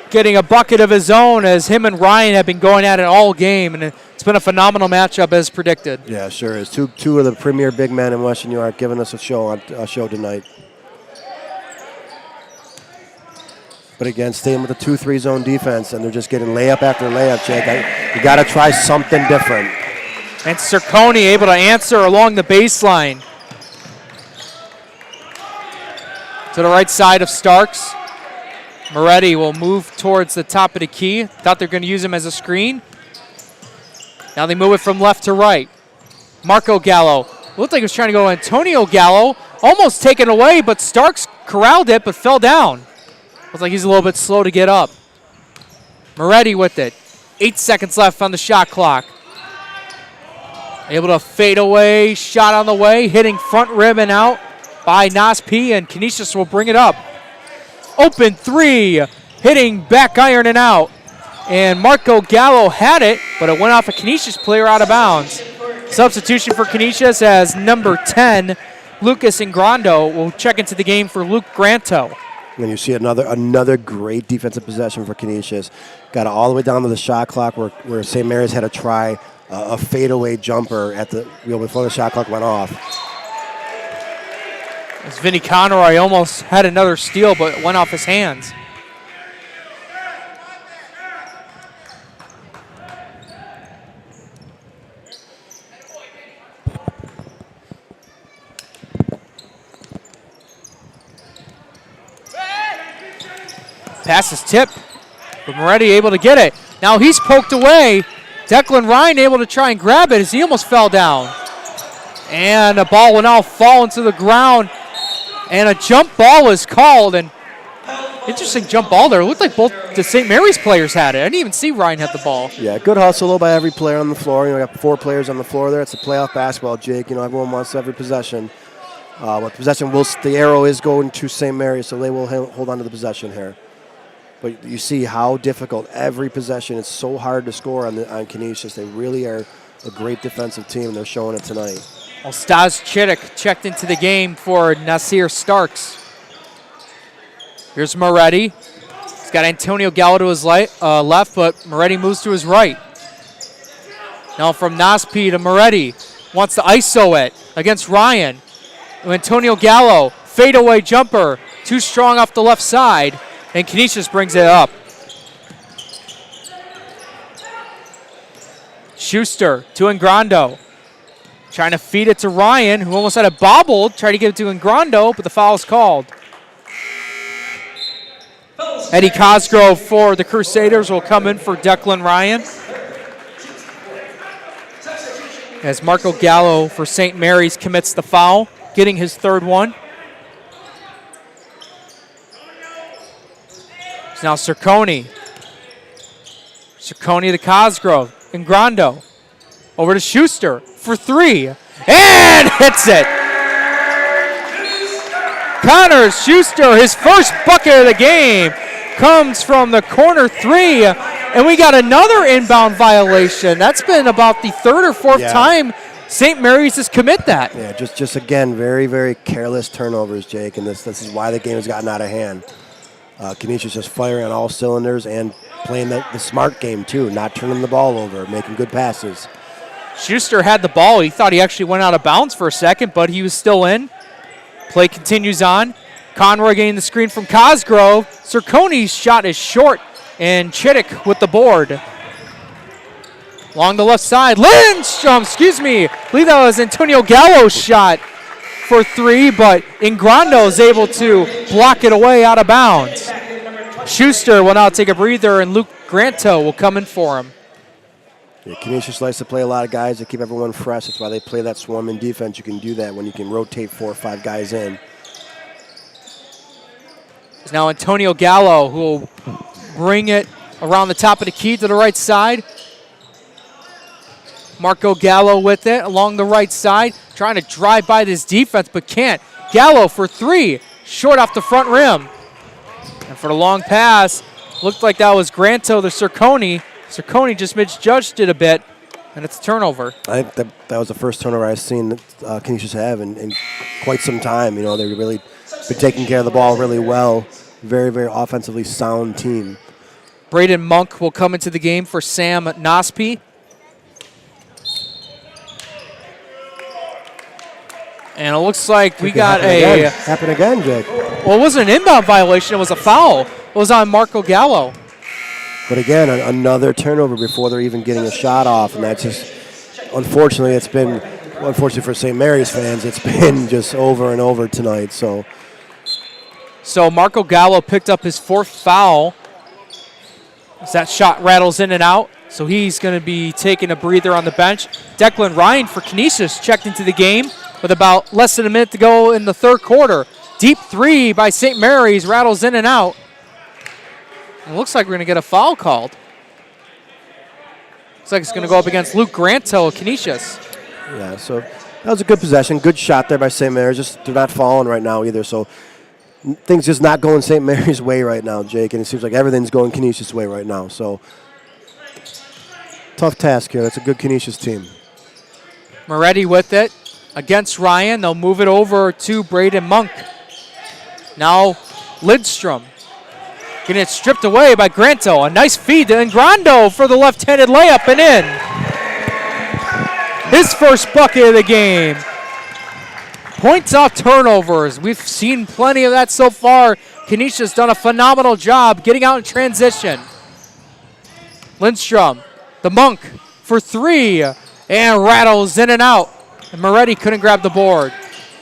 getting a bucket of his own, as him and Ryan have been going at it all game, and it's been a phenomenal matchup as predicted. Yeah, sure is. Two of the premier big men in Western New York giving us a show tonight. But again, staying with the 2-3 zone defense, and they're just getting layup after layup, Jake. You got to try something different. And Cerconi able to answer along the baseline. To the right side of Starks. Moretti will move towards the top of the key. Thought they're going to use him as a screen. Now they move it from left to right. Marco Gallo. Looked like he was trying to go Antonio Gallo. Almost taken away, but Starks corralled it, but fell down. Looks like he's a little bit slow to get up. Moretti with it. 8 seconds left on the shot clock. Able to fade away. Shot on the way. Hitting front rim and out by Nospi, and Canisius will bring it up. Open three. Hitting back iron and out. And Marco Gallo had it, but it went off a Canisius player out of bounds. Substitution for Canisius as number 10, Lucas Ingrando, will check into the game for Luke Granto. And you see another great defensive possession for Canisius. Got it all the way down to the shot clock where St. Mary's had to try a fadeaway jumper at the before the shot clock went off. As Vinny Conroy almost had another steal, but it went off his hands. Pass is tipped, but Moretti able to get it. Now he's poked away. Declan Ryan able to try and grab it as he almost fell down. And the ball will now fall into the ground. And a jump ball is called. And Interesting jump ball there. It looked like both the St. Mary's players had it. I didn't even see Ryan had the ball. Yeah, good hustle by every player on the floor. You know, we got 4 players on the floor there. It's a playoff basketball, Jake. You know, everyone wants every possession. But possession the arrow is going to St. Mary's, so they will hold on to the possession here. But you see how difficult every possession. It's so hard to score on Canisius. They really are a great defensive team. They're showing it tonight. Well, Stas Chittick checked into the game for Nasir Starks. Here's Moretti. He's got Antonio Gallo to his left, but Moretti moves to his right. Now from Naspi to Moretti. Wants to ISO it against Ryan. Antonio Gallo, fadeaway jumper. Too strong off the left side, and Canisius brings it up. Schuster to Ingrando. Trying to feed it to Ryan, who almost had it bobbled. Tried to give it to Ingrando, but the foul is called. Eddie Cosgrove for the Crusaders will come in for Declan Ryan. As Marco Gallo for St. Mary's commits the foul, getting his 3rd one. It's now Cerconi. Cerconi to Cosgrove. Ingrando. Over to Schuster for 3. And hits it! Connor Schuster, his first bucket of the game, comes from the corner 3. And we got another inbound violation. That's been about the 3rd or 4th time St. Mary's has commit that. Yeah, just again, very, very careless turnovers, Jake, and this is why the game has gotten out of hand. Canisius just firing on all cylinders and playing the smart game, too, not turning the ball over, making good passes. Schuster had the ball. He thought he actually went out of bounds for a second, but he was still in. Play continues on. Conroy getting the screen from Cosgrove. Cerconi's shot is short, and Chittick with the board. Along the left side, Lindstrom, I believe that was Antonio Gallo's shot for 3, but Ingrando is able to block it away out of bounds. Schuster will now take a breather, and Luke Granto will come in for him. Yeah, Canisius likes to play a lot of guys to keep everyone fresh. That's why they play that swarm in defense. You can do that when you can rotate 4 or 5 guys in. It's now Antonio Gallo who will bring it around the top of the key to the right side. Marco Gallo with it along the right side, trying to drive by this defense, but can't. Gallo for 3, short off the front rim. And for the long pass, looked like that was Granto, the Cerconi. Cerconi just misjudged it a bit, and it's a turnover. I think that was the first turnover I've seen Canisius have in quite some time. You know, they've really been taking care of the ball really well. Very, very offensively sound team. Braden Monk will come into the game for Sam Nospi. And it looks like we got Happen again, Jake. Well, it wasn't an inbound violation. It was a foul. It was on Marco Gallo. But again, another turnover before they're even getting a shot off. And that's just, unfortunately for St. Mary's fans, it's been just over and over tonight. So Marco Gallo picked up his 4th foul. As that shot rattles in and out. So he's going to be taking a breather on the bench. Declan Ryan for Canisius checked into the game with about less than a minute to go in the 3rd quarter. Deep 3 by St. Mary's rattles in and out. It looks like we're going to get a foul called. Looks like it's going to go up against Luke Granto of Canisius. Yeah, so that was a good possession. Good shot there by St. Mary's. Just they're not falling right now either. So things just not going St. Mary's way right now, Jake. And it seems like everything's going Canisius' way right now. So tough task here. That's a good Canisius team. Moretti with it against Ryan. They'll move it over to Braden Monk. Now Lindstrom. Getting it stripped away by Granto. A nice feed to Ingrando for the left-handed layup and in. His first bucket of the game. Points off turnovers. We've seen plenty of that so far. Canisius done a phenomenal job getting out in transition. Lindstrom, the Monk for 3, and rattles in and out. And Moretti couldn't grab the board.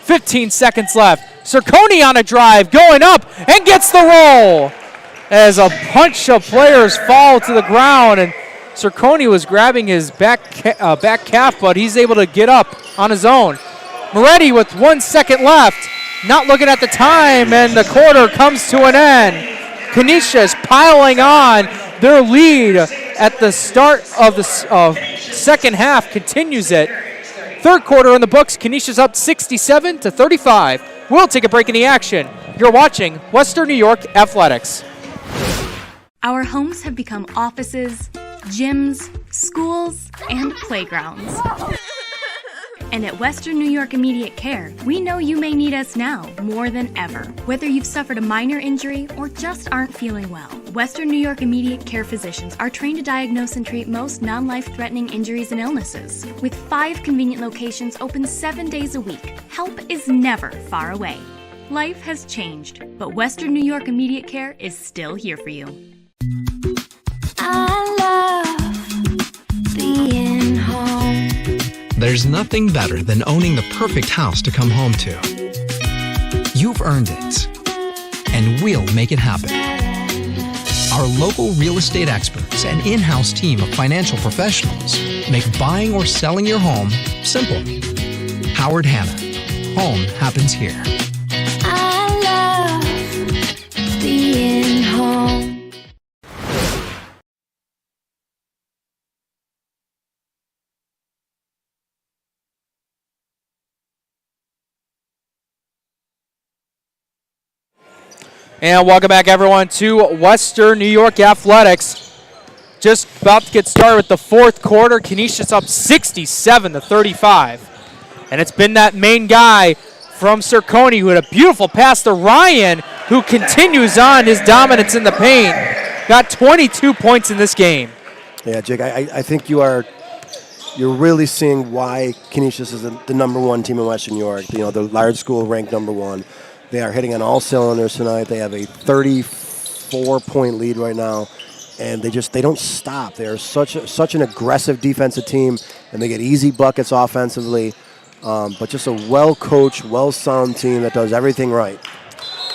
15 seconds left. Cerconi on a drive, going up, and gets the roll. As a bunch of players fall to the ground, and Cerconi was grabbing his back calf, but he's able to get up on his own. Moretti with 1 second left, not looking at the time, and the quarter comes to an end. Canisius piling on their lead at the start of the second half, continues it. Third quarter in the books, Canisius up 67-35. We'll take a break in the action. You're watching Western New York Athletics. Our homes have become offices, gyms, schools, and playgrounds. And at Western New York Immediate Care, we know you may need us now more than ever. Whether you've suffered a minor injury or just aren't feeling well, Western New York Immediate Care physicians are trained to diagnose and treat most non-life-threatening injuries and illnesses. With 5 convenient locations open 7 days a week, help is never far away. Life has changed, but Western New York Immediate Care is still here for you. I love being home. There's nothing better than owning the perfect house to come home to. You've earned it, and we'll make it happen. Our local real estate experts and in-house team of financial professionals make buying or selling your home simple. Howard Hanna. Home happens here. I love being home. And welcome back, everyone, to Western New York Athletics. Just about to get started with the fourth quarter. Canisius up 67-35. And it's been that main guy from Cerconi who had a beautiful pass to Ryan, who continues on his dominance in the paint. Got 22 points in this game. Yeah, Jake, I think you're really seeing why Canisius is the #1 team in Western New York. You know, the large school ranked #1. They are hitting on all cylinders tonight. They have a 34-point lead right now, and they don't stop. They are such an aggressive defensive team, and they get easy buckets offensively. But just a well-coached, well-sound team that does everything right.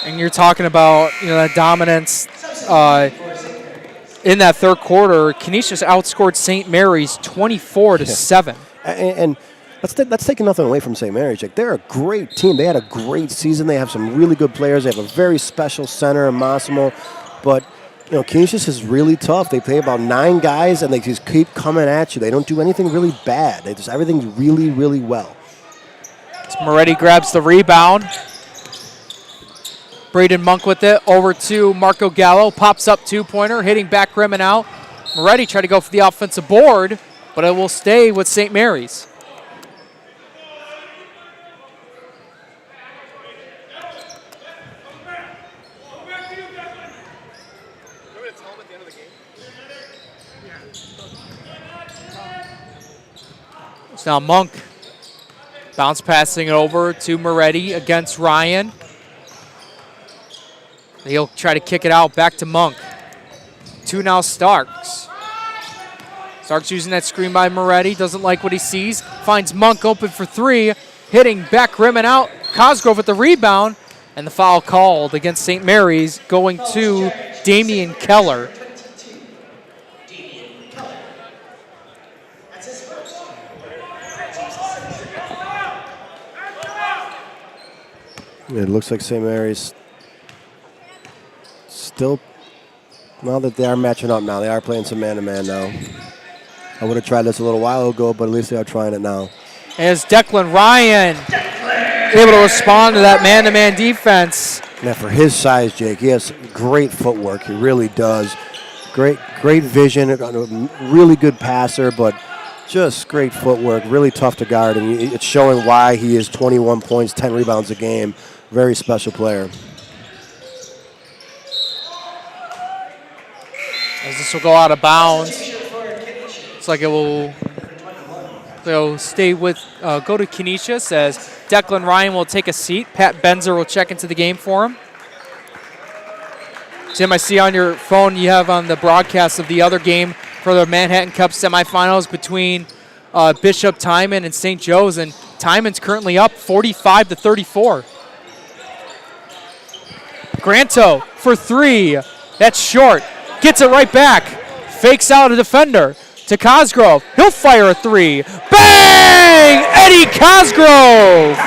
And you're talking about that dominance in that third quarter. Canisius outscored St. Mary's 24-7. And let's take nothing away from St. Mary's. Like, they're a great team. They had a great season. They have some really good players. They have a very special center in Massimo. But Canisius is really tough. They play about 9 guys, and they just keep coming at you. They don't do anything really bad. They just everything's really, really well. Moretti grabs the rebound. Braden Monk with it over to Marco Gallo. Pops up 2-pointer, hitting back rim and out. Moretti tried to go for the offensive board, but it will stay with St. Mary's. It's now Monk. Bounce passing it over to Moretti against Ryan. He'll try to kick it out back to Monk. 2 now Starks. Starks using that screen by Moretti. Doesn't like what he sees. Finds Monk open for 3. Hitting back rim and out. Cosgrove with the rebound. And the foul called against St. Mary's, going to Damian Keller. It looks like St. Mary's still, now that they are matching up now, they are playing some man-to-man now. I would have tried this a little while ago, but at least they are trying it now. As Declan Ryan able to respond to that man-to-man defense. Now, for his size, Jake, he has great footwork. He really does. Great vision, a really good passer, but just great footwork, really tough to guard, and it's showing why he is 21 points, 10 rebounds a game. Very special player. As this will go out of bounds. Looks like it will stay with, go to Canisius, as Declan Ryan will take a seat. Pat Benzer will check into the game for him. Tim, I see on your phone you have on the broadcast of the other game for the Manhattan Cup semifinals between Bishop Timon and St. Joe's, and Timon's currently up 45-34. Granto for 3. That's short. Gets it right back. Fakes out a defender to Cosgrove. He'll fire a 3. Bang! Eddie Cosgrove!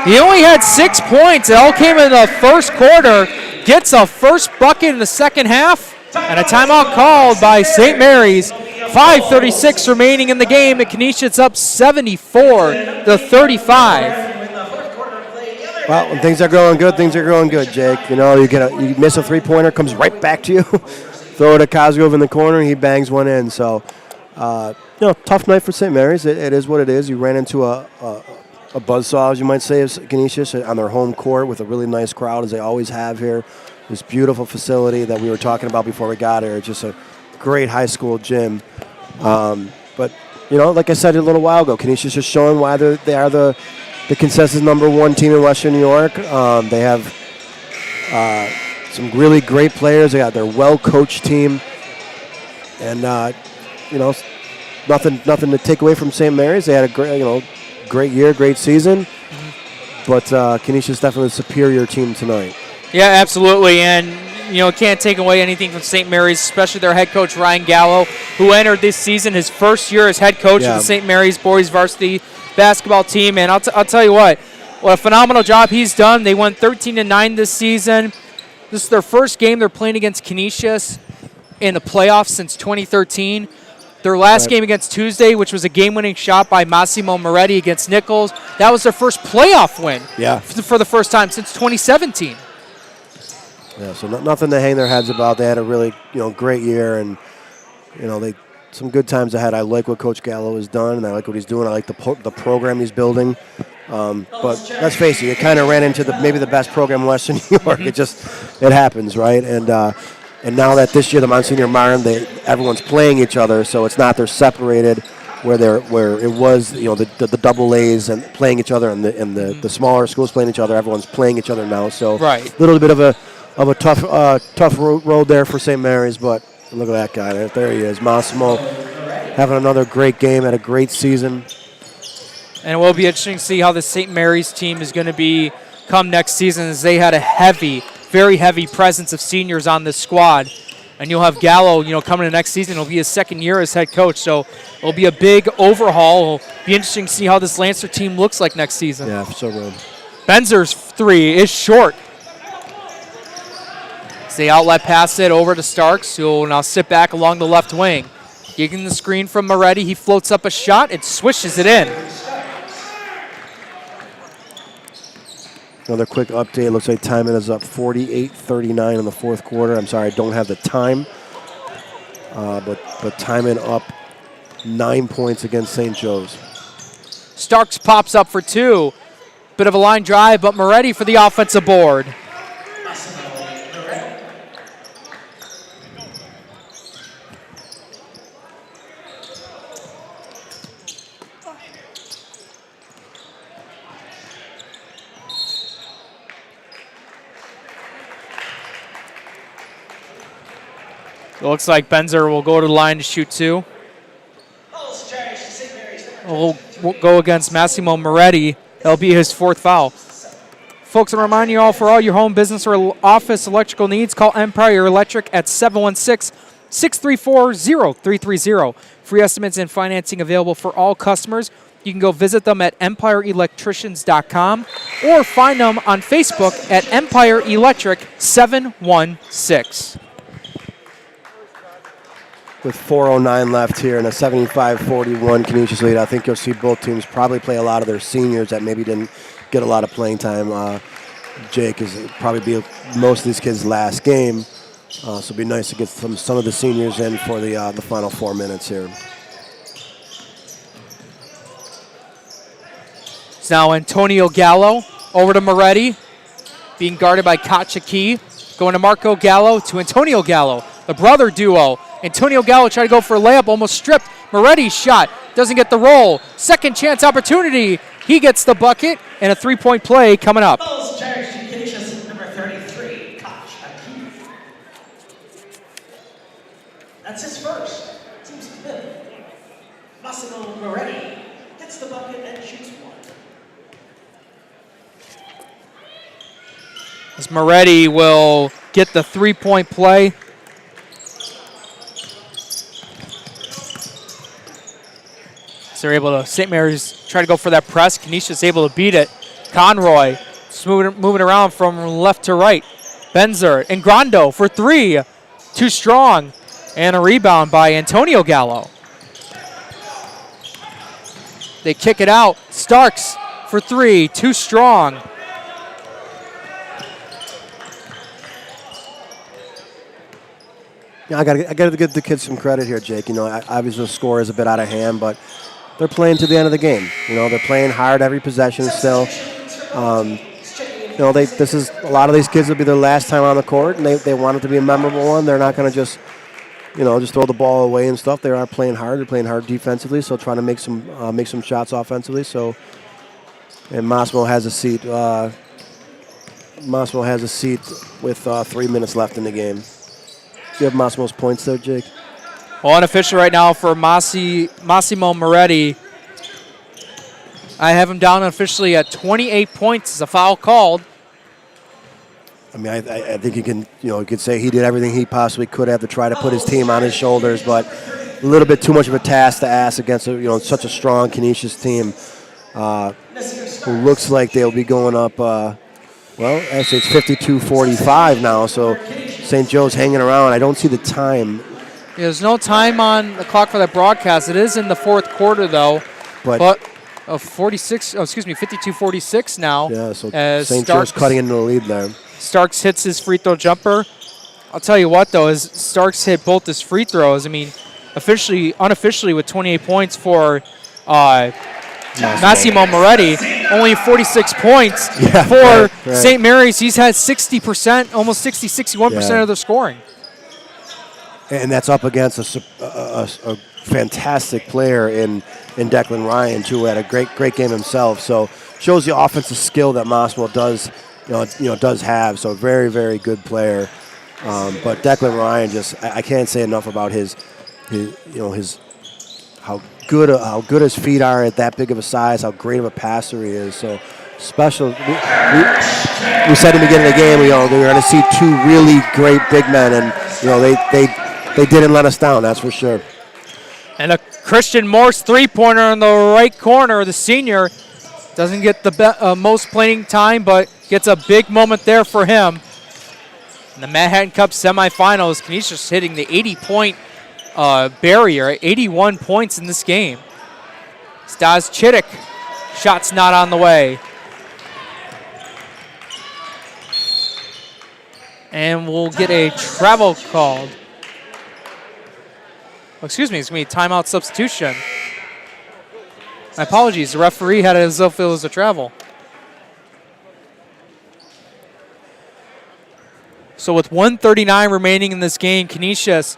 He only had 6 points. It all came in the first quarter, gets a first bucket in the second half, and a timeout called by St. Mary's. 5:36 remaining in the game, and Canisius up 74-35. Well, when things are going good, Jake. You know, you miss a three-pointer, comes right back to you. Throw it at Cosgrove in the corner, and he bangs one in. So, tough night for St. Mary's. It is what it is. You ran into a buzzsaw, as you might say, of Canisius on their home court with a really nice crowd, as they always have here. This beautiful facility that we were talking about before we got here. It's just a great high school gym. But, like I said a little while ago, Canisius is showing why they are the consensus #1 team in Western New York. They have some really great players. They got their well-coached team. And, nothing to take away from St. Mary's. They had a great year, great season. But Canisius definitely a superior team tonight. Yeah, absolutely. And, can't take away anything from St. Mary's, especially their head coach, Ryan Gallo, who entered this season his first year as head coach of the St. Mary's boys varsity basketball team. And I'll tell you what a phenomenal job he's done. They won 13-9 this season. This is their first game they're playing against Canisius in the playoffs since 2013. Their last game against Tuesday, which was a game-winning shot by Massimo Moretti against Nichols, that was their first playoff win for the first time since 2017. Yeah, so nothing to hang their heads about. They had a really, great year, and, some good times ahead. I like what Coach Gallo has done, and I like what he's doing. I like the program he's building. But let's face it, kind of ran into maybe the best program in Western New York. It happens, right? And now that this year the Monsignor Martin, everyone's playing each other, so it's not they're separated where it was the double A's and playing each other, and the smaller schools playing each other. Everyone's playing each other now, so a little bit of a tough road there for St. Mary's, but look at that guy. There he is. Massimo having another great game, had a great season. And it will be interesting to see how the St. Mary's team is going to be come next season, as they had a very heavy presence of seniors on this squad. And you'll have Gallo, coming to next season. It'll be his second year as head coach, so it'll be a big overhaul. It'll be interesting to see how this Lancer team looks like next season. Yeah, so good. Benzer's three is short. They outlet pass it over to Starks, who will now sit back along the left wing. Getting the screen from Moretti. He floats up a shot and swishes it in. Another quick update. Looks like timing is up 48-39 in the fourth quarter. I'm sorry, I don't have the time. But timing up 9 points against St. Joe's. Starks pops up for two. Bit of a line drive, but Moretti for the offensive board. It looks like Benzer will go to the line to shoot two. We'll go against Massimo Moretti. That'll be his fourth foul. Folks, I remind you all, for all your home, business, or office electrical needs, call Empire Electric at 716-634-0330. Free estimates and financing available for all customers. You can go visit them at empireelectricians.com or find them on Facebook at Empire Electric 716. With 4:09 left here in a 75-41 Canisius lead, I think you'll see both teams probably play a lot of their seniors that maybe didn't get a lot of playing time. Jake is probably be most of these kids' last game, so it'd be nice to get some of the seniors in for the final 4 minutes here. It's now Antonio Gallo over to Moretti, being guarded by Kachaki. Going to Marco Gallo to Antonio Gallo, the brother duo. Antonio Gallo tried to go for a layup, almost stripped. Moretti's shot doesn't get the roll. Second chance opportunity. He gets the bucket, and a three-point play coming up. Fouls charged to Canisius, number 33, Koch Akeem. That's his first. Team's fifth. Massimo Moretti gets the bucket and shoots one. As Moretti will get the three-point play. So they're able to, St. Mary's try to go for that press. Canisius able to beat it. Conroy just moving around from left to right. Benzer and Grando for three. Too strong. And a rebound by Antonio Gallo. They kick it out. Starks for three. Too strong. Yeah, I gotta give the kids some credit here, Jake. Obviously the score is a bit out of hand, but they're playing to the end of the game. They're playing hard every possession still. This is a lot of these kids will be their last time on the court, and they want it to be a memorable one. They're not going to just throw the ball away and stuff. They are playing hard. They're playing hard defensively, so trying to make some shots offensively. So, and Massimo has a seat. Massimo has a seat with 3 minutes left in the game. Do you have Massimo's points there, Jake? Well, unofficial right now for Massimo Moretti. I have him down officially at 28 points. It's a foul called. I mean, I think you could say he did everything he possibly could have to try to put his team on his shoulders, but a little bit too much of a task to ask against such a strong Canisius team, who looks like they'll be going up. Actually, it's 52-45 now, so St. Joe's hanging around. I don't see the time. Yeah, there's no time on the clock for that broadcast. It is in the fourth quarter, though. But 52-46 now. Yeah, so St. Joe's cutting into the lead there. Starks hits his free throw jumper. I'll tell you what, though, as Starks hit both his free throws, I mean, unofficially with 28 points for Massimo Moretti, only 46 points for St. Mary's. He's had 60%, almost 61% of their scoring. And that's up against a fantastic player in Declan Ryan, too, who had a great game himself. So shows the offensive skill that Massimo does have. So very, very good player. But Declan Ryan, I can't say enough about his how good his feet are at that big of a size, how great of a passer he is. So special. We said in the beginning of the game, we were going to see two really great big men, and they didn't let us down. That's for sure. And a Christian Morse three-pointer in the right corner. The senior doesn't get the most playing time, but gets a big moment there for him. In the Manhattan Cup semifinals, Canisius hitting the 80-point barrier, 81 points in this game. Stas Chittick, shot's not on the way. And we'll get a travel called. Excuse me, it's going to be a timeout substitution. My apologies, the referee had it as if it was a travel. So with 1:39 remaining in this game, Canisius,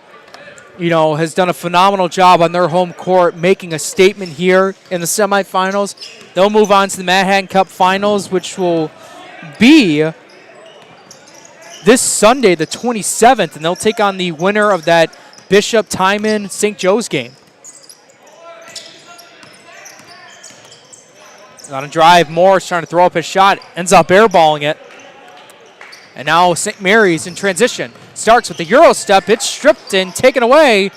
has done a phenomenal job on their home court, making a statement here in the semifinals. They'll move on to the Manhattan Cup Finals, which will be this Sunday, the 27th, and they'll take on the winner of that Bishop Timon St. Joe's game. On a drive, Morris trying to throw up his shot, ends up airballing it. And now St. Mary's in transition. Starts with the Euro step. It's stripped and taken away.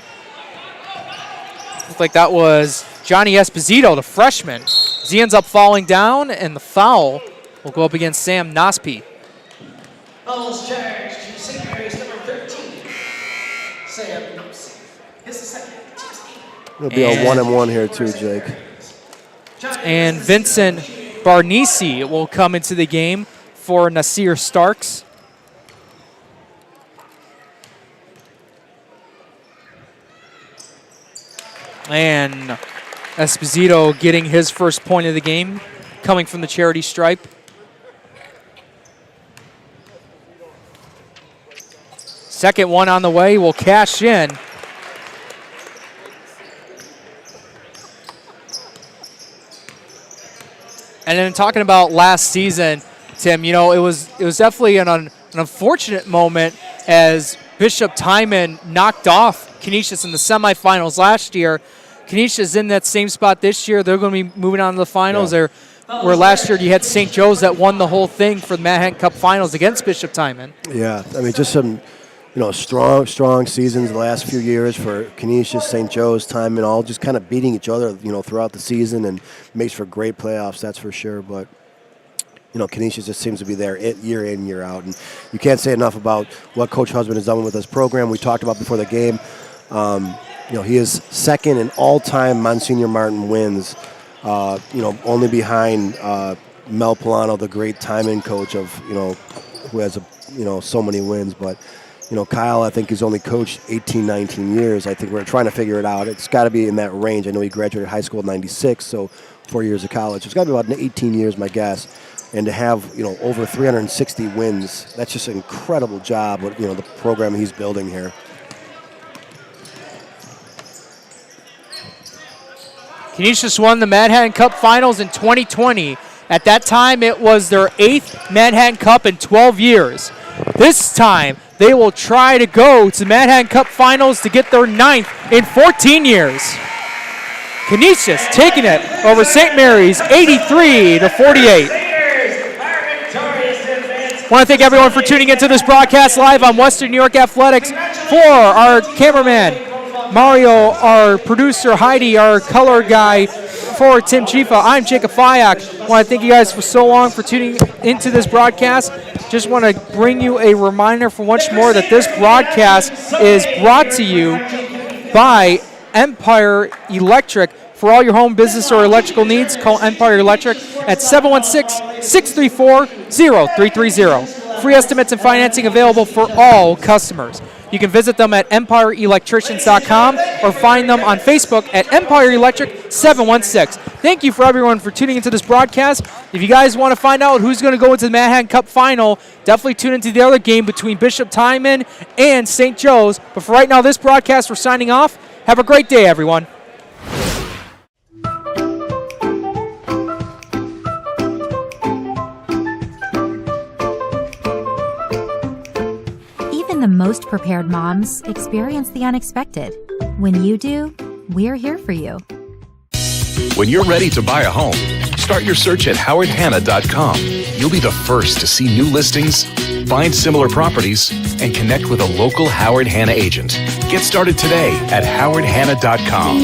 Looked like that was Johnny Esposito, the freshman. As he ends up falling down, and the foul will go up against Sam Nospe. Fouls charged to St. Mary's number 13. Sam Nospe. His second. It'll be a 1-and-1 here too, Jake. And Vincent Barnisi will come into the game for Nasir Starks. And Esposito getting his first point of the game, coming from the charity stripe. Second one on the way, will cash in. And then talking about last season, Tim, it was definitely an unfortunate moment as Bishop Timon knocked off Canisius in the semifinals last year. Canisius in that same spot this year. They're going to be moving on to the finals. Yeah. Where last year you had St. Joe's that won the whole thing for the Manhattan Cup Finals against Bishop Timon. Yeah, I mean, just some strong seasons the last few years for Canisius, St. Joe's, Timon, all just kind of beating each other, throughout the season, and makes for great playoffs, that's for sure. But Canisius just seems to be there year in, year out. And you can't say enough about what Coach Husband has done with this program. We talked about before the game. He is second in all-time Monsignor Martin wins, only behind Mel Polano, the great timing coach who has so many wins. But Kyle, I think he's only coached 18, 19 years. I think we're trying to figure it out. It's got to be in that range. I know he graduated high school in '96, so 4 years of college. It's got to be about 18 years, my guess. And to have over 360 wins, that's just an incredible job with the program he's building here. Canisius won the Manhattan Cup Finals in 2020. At that time, it was their 8th Manhattan Cup in 12 years. This time, they will try to go to the Manhattan Cup Finals to get their 9th in 14 years. Canisius taking it over St. Mary's 83-48. I want to thank everyone for tuning into this broadcast live on Western New York Athletics. For our cameraman, Mario, our producer, Heidi, our color guy, for Tim Chifa, I'm Jacob Fayak. I want to thank you guys for so long for tuning into this broadcast. Just want to bring you a reminder for once more that this broadcast is brought to you by Empire Electric. For all your home, business, or electrical needs, call Empire Electric at 716-634-0330. Free estimates and financing available for all customers. You can visit them at empireelectricians.com or find them on Facebook at Empire Electric 716. Thank you for everyone for tuning into this broadcast. If you guys want to find out who's going to go into the Manhattan Cup Final, definitely tune into the other game between Bishop Timon and St. Joe's. But for right now, this broadcast, we're signing off. Have a great day, everyone. Even the most prepared moms experience the unexpected. When you do, we're here for you. When you're ready to buy a home, start your search at howardhanna.com. You'll be the first to see new listings, find similar properties, and connect with a local Howard Hanna agent. Get started today at howardhanna.com.